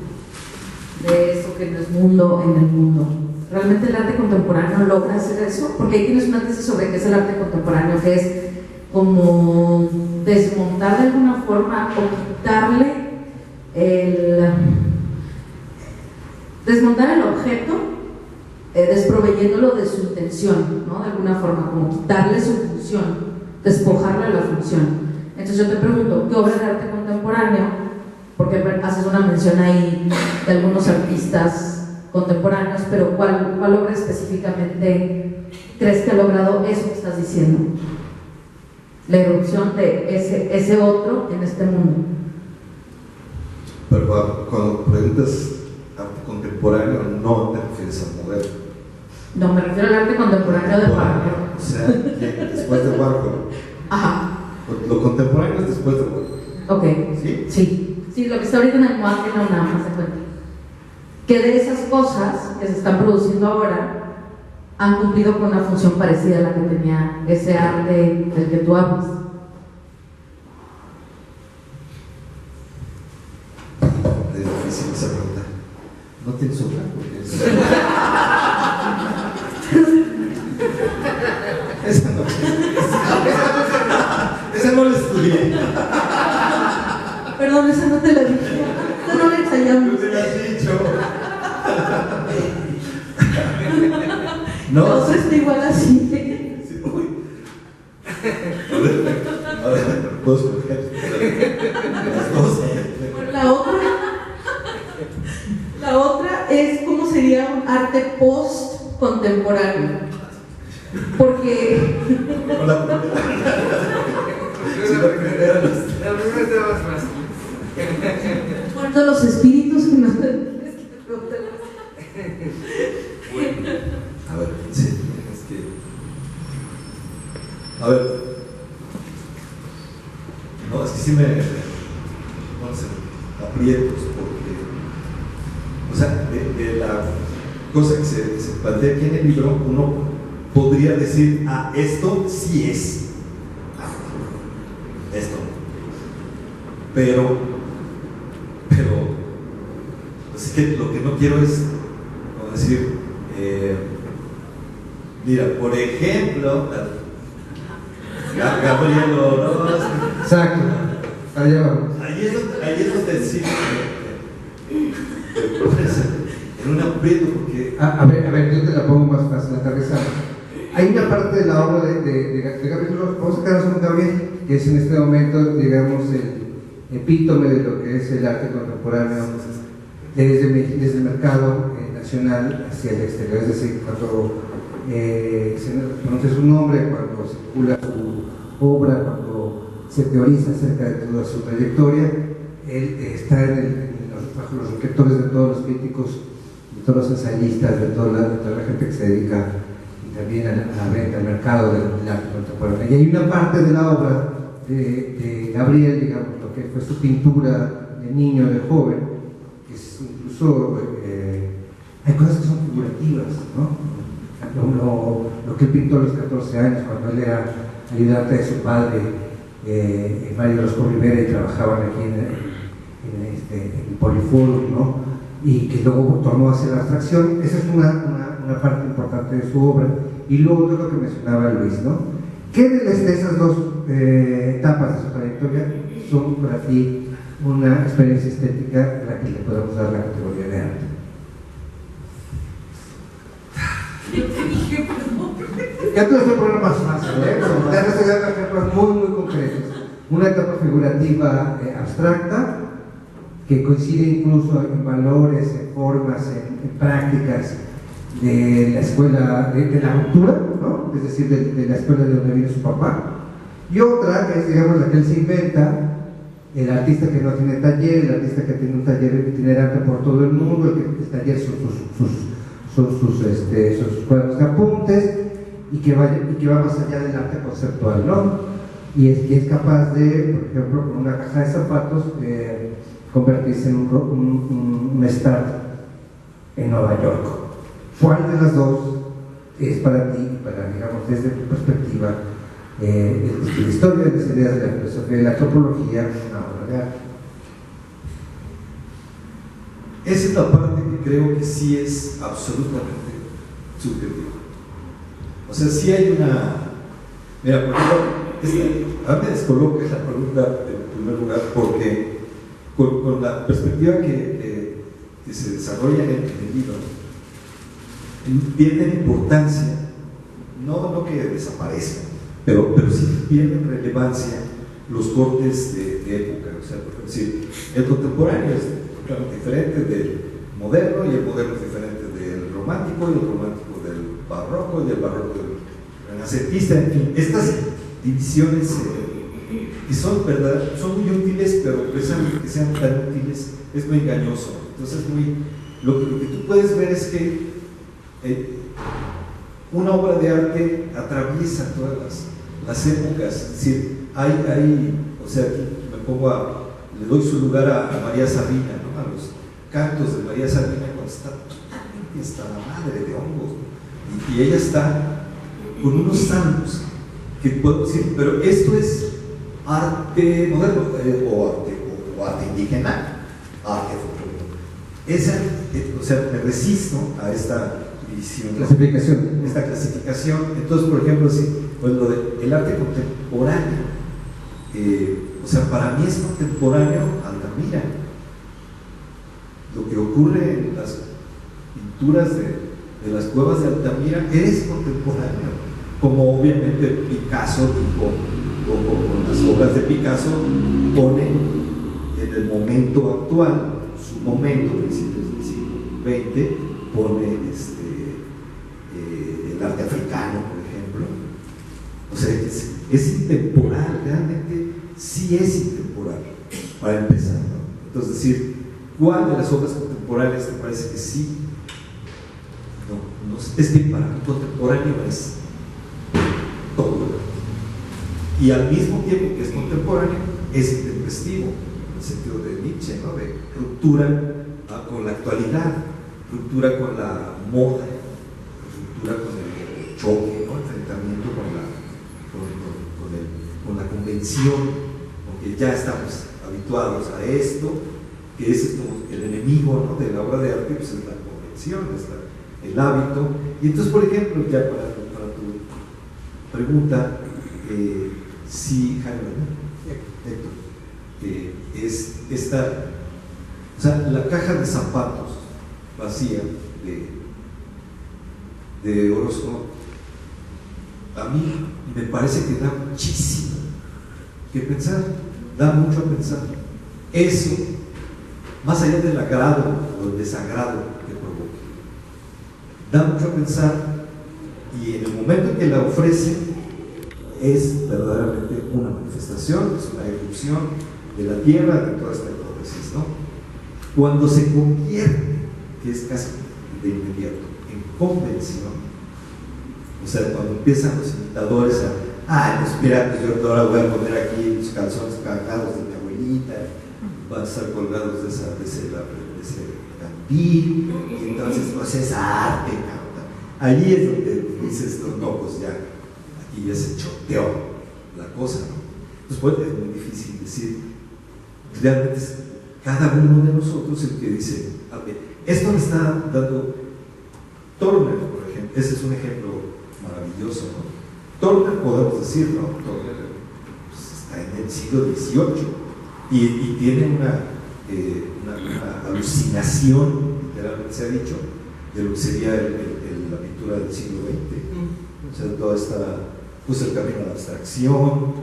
de eso que no es mundo en el mundo? ¿Realmente el arte contemporáneo logra hacer eso? Porque ahí tienes una tesis sobre qué es el arte contemporáneo, que es como desmontar de alguna forma o quitarle desmontar el objeto desproveyéndolo de su intención, ¿no? De alguna forma, como quitarle su función, despojarle la función. Entonces yo te pregunto, ¿qué obra de arte contemporáneo? Porque haces una mención ahí de algunos artistas contemporáneos, pero ¿cuál obra específicamente crees que ha logrado eso que estás diciendo? La irrupción de ese otro en este mundo. Pero cuando preguntas arte contemporáneo, no te refieres al moderno. No, me refiero al arte contemporáneo de Warhol. O sea, después de Warhol. Ajá. Lo contemporáneo es después de Warhol. Ok. ¿Sí? Sí, lo que está ahorita en el MOAC en la UNAM, más de cuenta. Que de esas cosas que se están produciendo ahora han cumplido con una función parecida a la que tenía ese arte del que tú hablas. Es difícil esa pregunta. ¿No tienes otra? Esa no. Esa no la estudié. Perdón, esa no te la dije. Esa no la ensayamos. No te la has dicho. No, No. otra está igual así. Sí, uy. A ver, puedo escoger. Las dos. Bueno, la otra es cómo sería un arte post-contemporáneo. Porque Con la primera. Sí, la primera no está. La primera está más fácil. muertos los espíritus que nos... A ver, sí, es que. A ver. No, es que sí me. Vamos a ser aprietos, porque. O sea, de la cosa que se plantea aquí en el libro, uno podría decir, ah, esto sí es. Esto. Pero. Pues es que lo que no quiero es, como decir, mira, por ejemplo, Gabriel Oroz. Exacto, allá vamos. Ahí es donde sí en un aprieto, porque A ver, yo te la pongo más fácil, aterrizando. Hay una parte de la obra de Gabriel Oroz, vamos a quedarnos con Gabriel, que es en este momento, digamos, el epítome de lo que es el arte contemporáneo desde el mercado nacional hacia el exterior, es decir, cuando se pronuncia su nombre, cuando circula su obra, cuando se teoriza acerca de toda su trayectoria, él está bajo los reflectores de todos los críticos, de todos los ensayistas, de toda la gente que se dedica también a la venta, al mercado del arte contemporáneo. Y hay una parte de la obra de Gabriel, digamos, lo que fue su pintura de niño, de joven, que es incluso, hay cosas que son figurativas, ¿no? Lo que él pintó a los 14 años, cuando él era ayudante de su padre, Mario Orozco Rivera, y trabajaban aquí en Poliforum, ¿no? Y que luego tornó a hacer la abstracción. Esa es una parte importante de su obra. Y luego otro lo que mencionaba Luis, ¿no? ¿Qué de esas dos etapas de su trayectoria son para ti una experiencia estética a la que le podemos dar la categoría de arte? Ya te estoy poniendo más fácil, ya te estoy dando ejemplos muy concretos. Una etapa figurativa abstracta, que coincide incluso en valores, en formas, en prácticas de la escuela, de la ruptura, ¿no? Es decir, de la escuela de donde viene su papá. Y otra es, digamos, la que él se inventa, el artista que no tiene taller, el artista que tiene un taller itinerante por todo el mundo, el taller son sus cuadros de apuntes, y que va más allá del arte conceptual, ¿no? Y es capaz de, por ejemplo, con una caja de zapatos, convertirse en un startup en Nueva York. ¿Cuál de las dos es para ti, digamos, desde tu perspectiva, la historia de las ideas de la filosofía y la antropología, una obra de arte? esa es la parte que creo que sí es absolutamente subjetiva. O sea, sí hay una. Mira, por ejemplo, a mí me descoloca esa pregunta en primer lugar, porque con la perspectiva que se desarrolla en el libro, pierden importancia, no que desaparezcan, pero sí pierden relevancia los cortes de época. O sea, por decir, el contemporáneo es totalmente diferente del moderno, y el moderno es diferente del romántico, y el romántico del barroco, y del barroco del renacentista. En fin, estas divisiones que son, ¿verdad?, son muy útiles, pero precisamente que sean tan útiles es muy engañoso. Entonces, lo que tú puedes ver es que una obra de arte atraviesa todas las épocas. Es decir, o sea, aquí le doy su lugar a María Sabina, ¿no?, a los cantos de María Sabina, cuando está totalmente hasta la madre de hongos, ¿no? Y ella está con unos salmos que puedo decir, pero esto es arte moderno, o arte indígena, arte folclórico. O sea, me resisto a esta división, esta clasificación. Entonces, por ejemplo, pues lo del arte contemporáneo, o sea, para mí es contemporáneo Altamira. Lo que ocurre en las pinturas de las cuevas de Altamira es contemporáneo, como obviamente Picasso, con las obras de Picasso, pone en el momento actual, su momento, principios del siglo XX, pone el arte africano, por ejemplo. O sea, es intemporal, realmente sí es intemporal, para empezar, ¿no? Entonces, decir, ¿cuál de las obras contemporáneas te parece que sí? No, es que para mí contemporáneo es todo. Y al mismo tiempo que es contemporáneo, es intempestivo, en el sentido de Nietzsche, ¿no?, de ruptura con la actualidad, ruptura con la moda, ruptura con el choque, ¿no?, enfrentamiento con la convención, porque ya estamos habituados a esto, que es como el enemigo, ¿no?, de la obra de arte, pues es la convención, es el hábito. Y entonces, por ejemplo, ya para tu pregunta, sí, Jaime, ¿no?, Héctor, es esta, o sea, la caja de zapatos vacía de Orozco, a mí me parece que da muchísimo que pensar, da mucho a pensar. Eso, más allá del agrado o el desagrado que provoque, da mucho a pensar, y en el momento en que la ofrece es verdaderamente una manifestación, es una erupción de la tierra, de toda esta hipótesis, ¿no? Cuando se convierte, que es casi de inmediato, en convención, o sea, cuando empiezan los imitadores los piratas, yo ahora voy a poner aquí los calzones cagados de mi abuelita, van a estar colgados de ese candil, y entonces pues es arte, cabrón. Allí es donde dices, no, pues ya, aquí ya se choteó la cosa, ¿no? Pues bueno, es muy difícil decir, realmente es cada uno de nosotros el que dice, a ver, esto me está dando Turner, por ejemplo, ese es un ejemplo maravilloso, ¿no? Turner, podemos decir, ¿no? Turner pues, está en el siglo XVIII y tiene una alucinación, literalmente se ha dicho, de lo que sería la pintura del siglo XX. O sea, toda esta, pues el camino a la abstracción,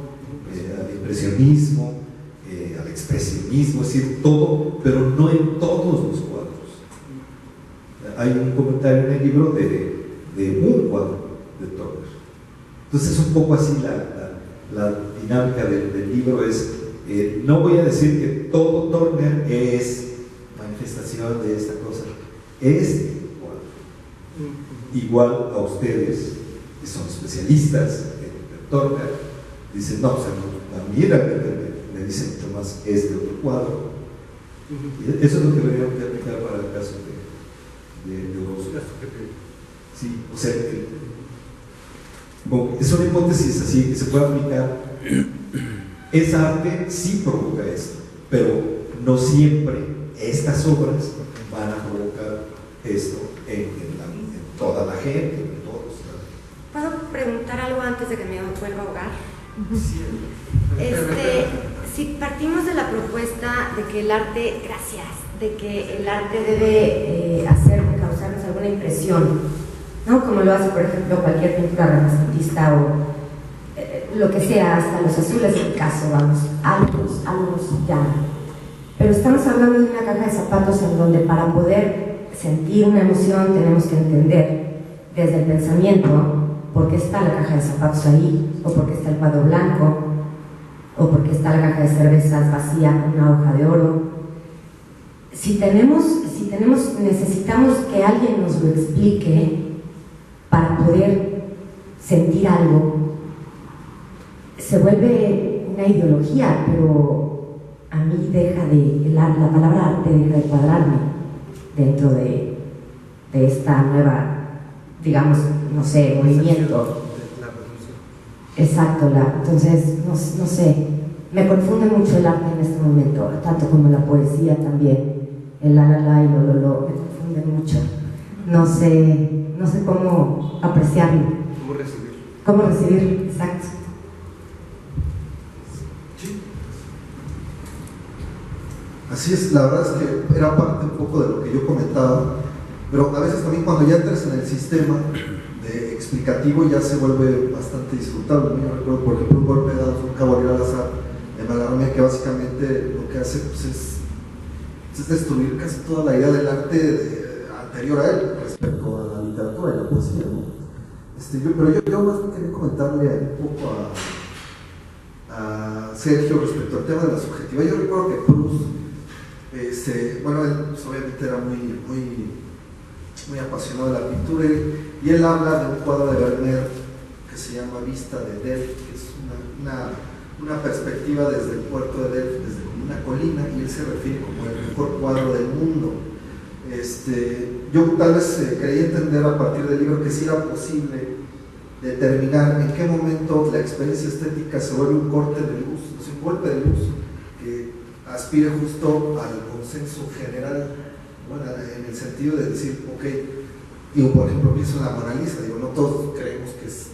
al impresionismo, al expresionismo, es decir, todo, pero no en todos los cuadros. Hay un comentario en el libro de un cuadro de Turner. Entonces es un poco así la dinámica del libro, es no voy a decir que todo Turner es manifestación de esta cosa, este cuadro, igual a ustedes que son especialistas en Turner, dicen no, o sea, a mí me dice mucho más este otro cuadro. Y eso es lo que deberíamos de aplicar para el caso de Orozco. Sí, o sea, es una hipótesis así que se puede aplicar. Esa arte sí provoca esto, pero no siempre estas obras van a provocar esto en toda la gente, en todos. ¿Puedo preguntar algo antes de que me vuelva a ahogar? Sí. Si partimos de la propuesta de que el arte, de que el arte debe causarnos alguna impresión, ¿no? Como lo hace, por ejemplo, cualquier pintura renacentista o lo que sea, hasta los azules en caso, vamos, algo ya. Pero estamos hablando de una caja de zapatos en donde para poder sentir una emoción tenemos que entender desde el pensamiento por qué está la caja de zapatos ahí, o por qué está el cuadro blanco, o por qué está la caja de cervezas vacía con una hoja de oro. Necesitamos que alguien nos lo explique para poder sentir algo. Se vuelve una ideología, pero a mí la palabra arte deja de cuadrarme dentro de esta nueva, digamos, no sé, movimiento. Exacto, entonces, no sé, me confunde mucho el arte en este momento, tanto como la poesía también, el la y lo, me confunde mucho. No sé cómo apreciarlo. ¿Cómo recibirlo? Exacto. Así es, la verdad es que era parte un poco de lo que yo comentaba, pero a veces también cuando ya entras en el sistema de explicativo ya se vuelve bastante disfrutable. Yo recuerdo, por ejemplo, un golpe dado por un caballero al azar de Mallarmé, que básicamente lo que hace pues, es destruir casi toda la idea del arte anterior a él respecto a la literatura y la poesía, ¿no? Pero yo más bien quería comentarle un poco a Sergio respecto al tema de la subjetividad. Yo recuerdo que Proust, bueno, él pues, obviamente era muy apasionado de la pintura, y él habla de un cuadro de Vermeer que se llama Vista de Delft, que es una perspectiva desde el puerto de Delft, desde una colina, y él se refiere como el mejor cuadro del mundo. Yo tal vez creí entender a partir del libro que sí era posible determinar en qué momento la experiencia estética se vuelve un corte de luz, un golpe de luz que aspire justo al consenso general, bueno, en el sentido de decir, ok, digo, por ejemplo, pienso en la Mona Lisa, digo, no todos creemos que es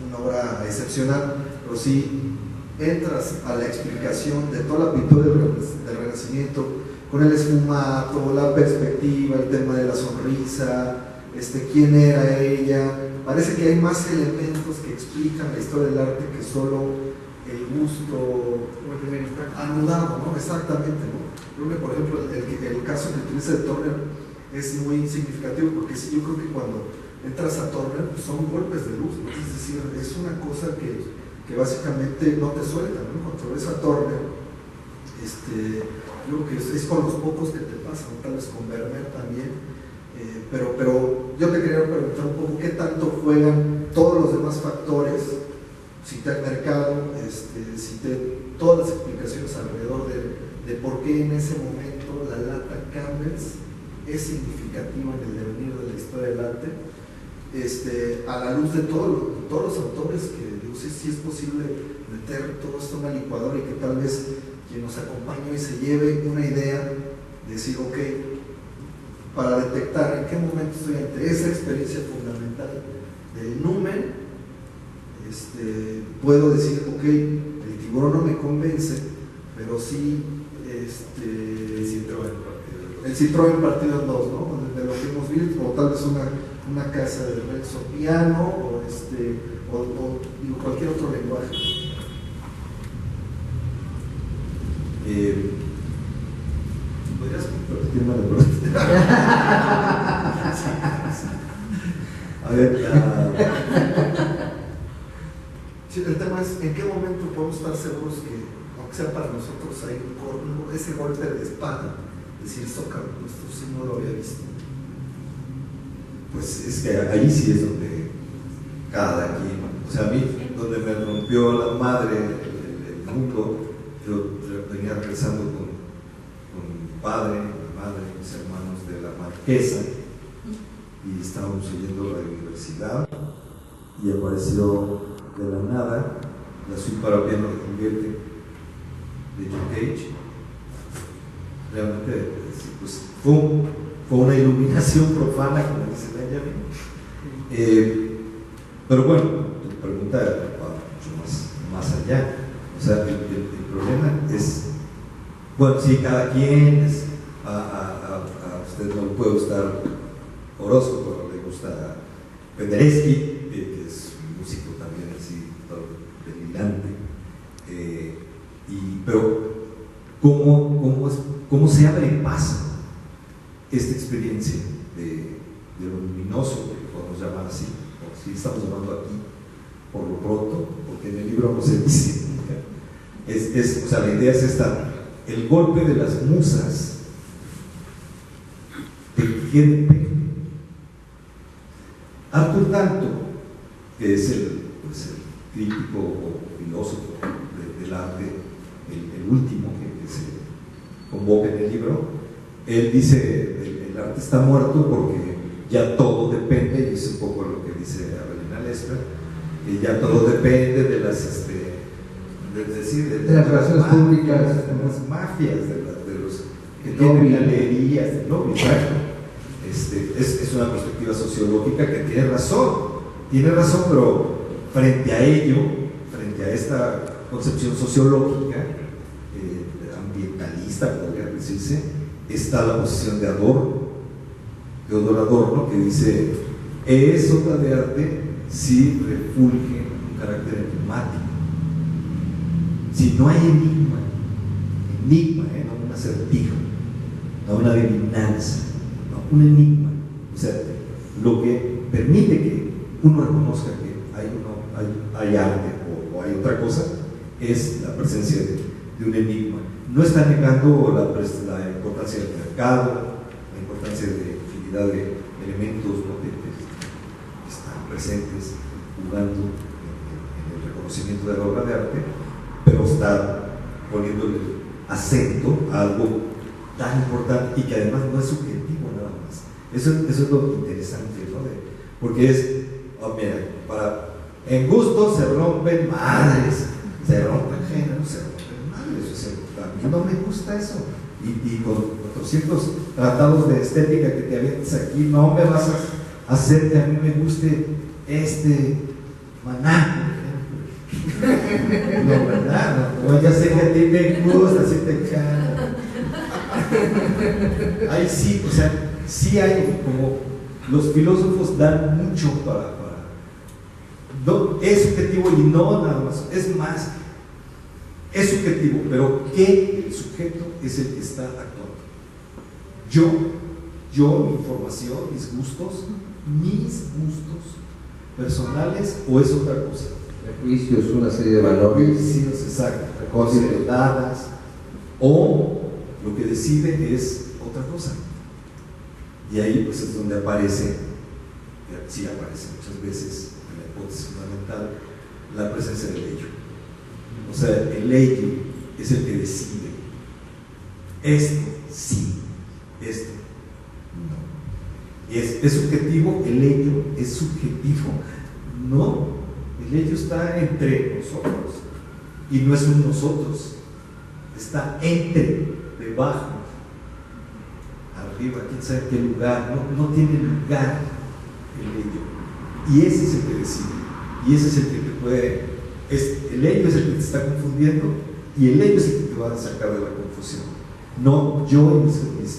una obra excepcional, pero si entras a la explicación de toda la pintura del Renacimiento, con el esfumato, la perspectiva, el tema de la sonrisa, quién era ella, parece que hay más elementos que explican la historia del arte que solo el gusto anudado, ¿no? Exactamente, ¿no? Creo que, por ejemplo, el caso que utiliza de Turner es muy significativo, porque sí, yo creo que cuando entras a Turner pues son golpes de luz, ¿no? Es decir, es una cosa que básicamente no te suelta, ¿no? Cuando ves a Turner, yo creo que es con los pocos que te pasan, tal vez con Vermeer también, pero yo te quería preguntar un poco qué tanto juegan todos los demás factores. Cité el mercado, cité todas las explicaciones alrededor de por qué en ese momento la lata Campbell's es significativa en el devenir de la historia del arte, a la luz de todos los autores que digo, sí es posible meter todo esto en una licuadora y que tal vez quien nos acompañe y se lleve una idea, decir, ok, para detectar en qué momento estoy ante esa experiencia fundamental del numen, puedo decir, ok, el tiburón no me convence, pero sí el Citroën partido en dos, ¿no? De lo que hemos visto, o tal vez una casa de Renzo Piano, o digo, cualquier otro lenguaje. ¿Podrías repetirme la pregunta? A ver, sí, el tema es en qué momento podemos estar seguros que, aunque sea para nosotros, hay ese golpe de espada, decir, Zócalo, esto sí no lo había visto. Pues es que ahí sí es donde cada quien, o sea, a mí, donde me rompió la madre el mundo, yo venía regresando con mi padre, mi madre, mis hermanos de la Marquesa, y estábamos oyendo la universidad, y apareció de la nada la suite para piano de Juliette de John Cage. Realmente pues, fue una iluminación profana, como dice Benjamin. Pero bueno, tu pregunta va mucho más allá. O sea, el problema es, bueno, sí, cada quien es, a usted no le puede gustar Orozco, pero le gusta Penderecki, que es un músico también así, todo delirante, pero ¿cómo se abre paso esta experiencia de lo luminoso, que podemos llamar así, o si estamos llamando aquí, por lo pronto, porque en el libro no se dice nunca, o sea, la idea es esta, el golpe de las musas te quiere. Arthur Danto, que es el crítico o filósofo del arte, el último que se convoca en el libro, él dice, el arte está muerto porque ya todo depende, y es un poco lo que dice Avelina Lesper, que ya todo depende de las de las relaciones públicas, de las mafias, de los que tienen galerías, de lobby, exacto. Es una perspectiva sociológica que tiene razón, pero frente a ello, frente a esta concepción sociológica, ambientalista, podría decirse, está la posición de Teodor Adorno, que dice, es obra de arte si refulge un carácter enigmático, si no hay enigma, no un acertijo, no una adivinanza, no un enigma, o sea, lo que permite que uno reconozca que hay arte o hay otra cosa, es la presencia de un enigma. No está negando la importancia del mercado, la importancia de infinidad de elementos potentes que están presentes jugando en el reconocimiento de la obra de arte, pero está poniéndole acento a algo tan importante y que además no es subjetivo nada más. Eso es lo interesante, ¿no? Porque mira, en gusto se rompen madres, se rompen géneros, se rompen madres. O sea, a mí no me gusta eso. Y con 400 tratados de estética que te avientas aquí, no me vas a hacer que a mí me guste Maná. No, ¿verdad? No, ya sé que a ti te gusta, así te encanta. Ahí sí, o sea, sí hay como los filósofos dan mucho para no, es subjetivo y no nada más, es más, es subjetivo, pero que el sujeto es el que está actuando. Yo, mi información, mis gustos personales, o es otra cosa. Prejuicios, una serie de valores. Prejuicios, exacto, cosas heredadas, o lo que decide es otra cosa. Y ahí pues es donde aparece muchas veces en la hipótesis fundamental la presencia del ello. O sea, el ello es el que decide. Esto sí, esto no. Y es subjetivo, el ello es subjetivo. No, el ello está entre nosotros y no es un nosotros, está debajo, arriba, quién sabe qué lugar, no tiene lugar el ello. Y ese es el que decide, y ese es el que te puede, el ello es el que te está confundiendo, y el ello es el que te va a sacar de la confusión. No yo en mis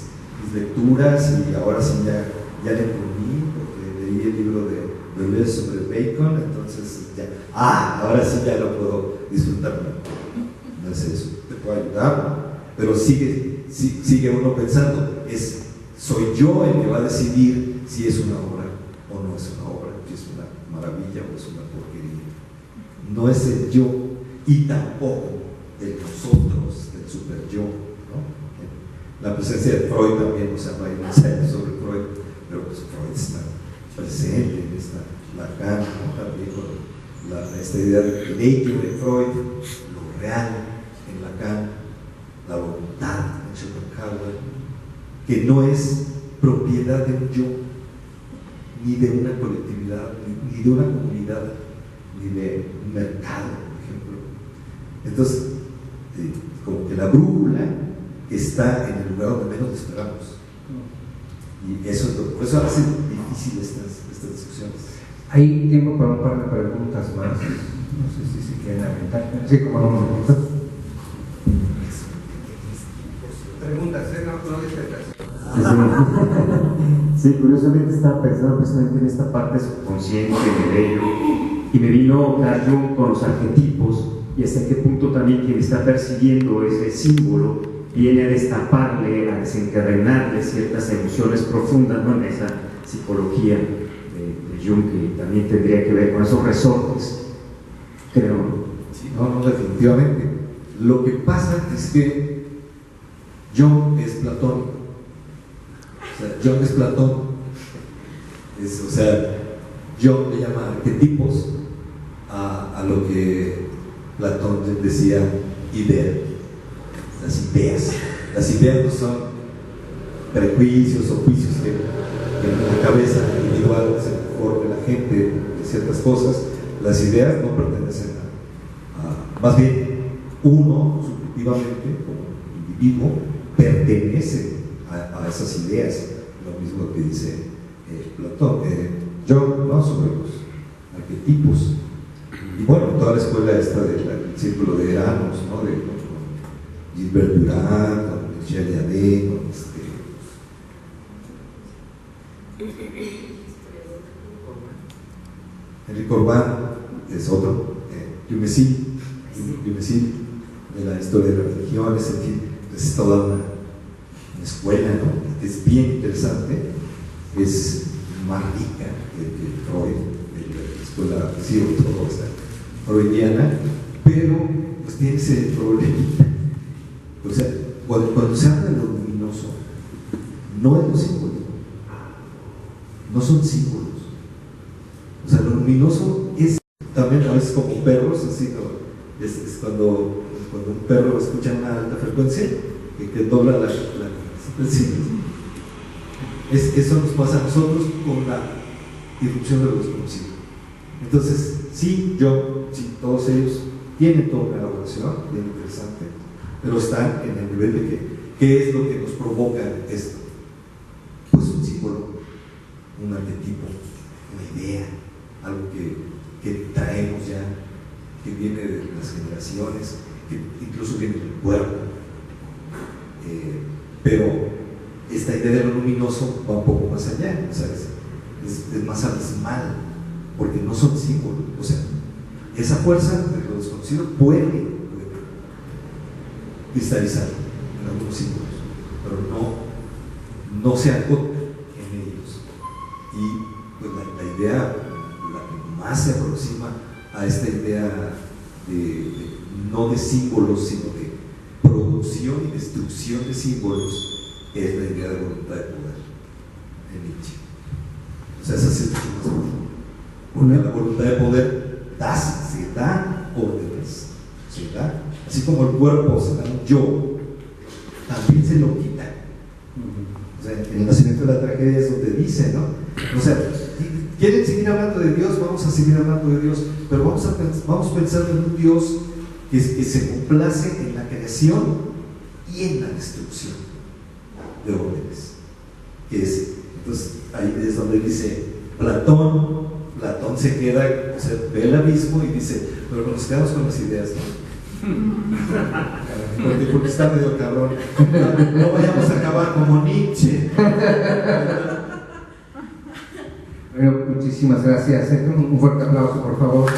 lecturas, y ahora sí ya le entendí, porque leí el libro de Deleuze sobre Bacon, entonces ahora sí ya lo puedo disfrutar. No es eso, te puedo ayudar, pero sigue uno pensando, soy yo el que va a decidir si es una obra o no es una obra, si es una maravilla o es una porquería. No es el yo y tampoco el nosotros, el super yo, ¿no? La presencia de Freud también, o sea, no hay un ensayo sobre Freud, pero pues Freud está presente en Lacan, ¿no? También con esta idea del ello de Freud, lo real en Lacan, la voluntad en Schopenhauer, que no es propiedad de un yo, ni de una colectividad, ni de una comunidad, ni de un mercado, por ejemplo. Entonces, como que la brújula está en el lugar donde menos esperamos. Y eso es por eso hace difícil estas discusiones. Hay tiempo para un par de preguntas más. No sé si se quieren aventar. Sí, como no. Preguntas, no Sí, curiosamente estaba pensando precisamente en esta parte subconsciente de ello, y me vino Carl Jung con los arquetipos, y hasta qué punto también quien está percibiendo ese símbolo viene a destaparle, a desencadenarle ciertas emociones profundas, ¿no? En esa psicología de Jung, que también tendría que ver con esos resortes, creo. Sí, no, definitivamente. Lo que pasa es que Jung es platónico. O sea, Jung es Platón. O sea, Jung le llama arquetipos a lo que Platón decía idea. Las ideas no son prejuicios o juicios que en la cabeza individual se forme la gente de ciertas cosas. Las ideas no pertenecen más bien uno subjetivamente como individuo pertenece a esas ideas, lo mismo que dice Platón, Jung, ¿no? Sobre los arquetipos. Y bueno, toda la escuela esta del círculo de Eranos, ¿no? Con Gilbert Durand, con Michel Yadé, con Henry Corbin es otro, Dumézil, de la historia de las religiones, en fin, es toda una escuela, ¿no? Que es bien interesante, es más rica que Freud, la escuela sí, ortodoxa freudiana, pero pues tiene ese problema. O sea, cuando se habla de lo luminoso, no es lo simbólico, no son símbolos. O sea, lo luminoso es también a veces como perros, así, ¿no? Es cuando un perro escucha una alta frecuencia que dobla la frecuencia. Eso nos pasa a nosotros con la irrupción de lo desconocido. Entonces, sí, todos ellos tienen toda una elaboración bien interesante, pero están en el nivel de qué es lo que nos provoca esto. Pues un símbolo, un arquetipo, una idea, algo que traemos ya, que viene de las generaciones, que incluso viene del cuerpo. Pero esta idea de lo luminoso va un poco más allá, o sea, es más abismal, porque no son símbolos. O sea, esa fuerza de lo desconocido puede cristalizar en algunos símbolos, pero no se acota en ellos. Y pues la idea, la que más se aproxima a esta idea no de símbolos, sino de producción y destrucción de símbolos, es la idea de voluntad de poder en Nietzsche. O sea, esa es mucho más profundo. Porque la voluntad de poder se da órdenes, se da, así como el cuerpo se da un yo, también se lo quita. O sea, en el nacimiento de la tragedia es donde dice, ¿no? O sea, ¿quieren seguir hablando de Dios? Vamos a seguir hablando de Dios, pero vamos pensando en un Dios que se complace en la creación y en la destrucción de órdenes. Entonces, ahí es donde dice Platón se queda, o sea, ve el abismo y dice, pero nos quedamos con las ideas, ¿no? Porque está medio cabrón. No vayamos a acabar como Nietzsche. Bueno, muchísimas gracias. Un fuerte aplauso, por favor.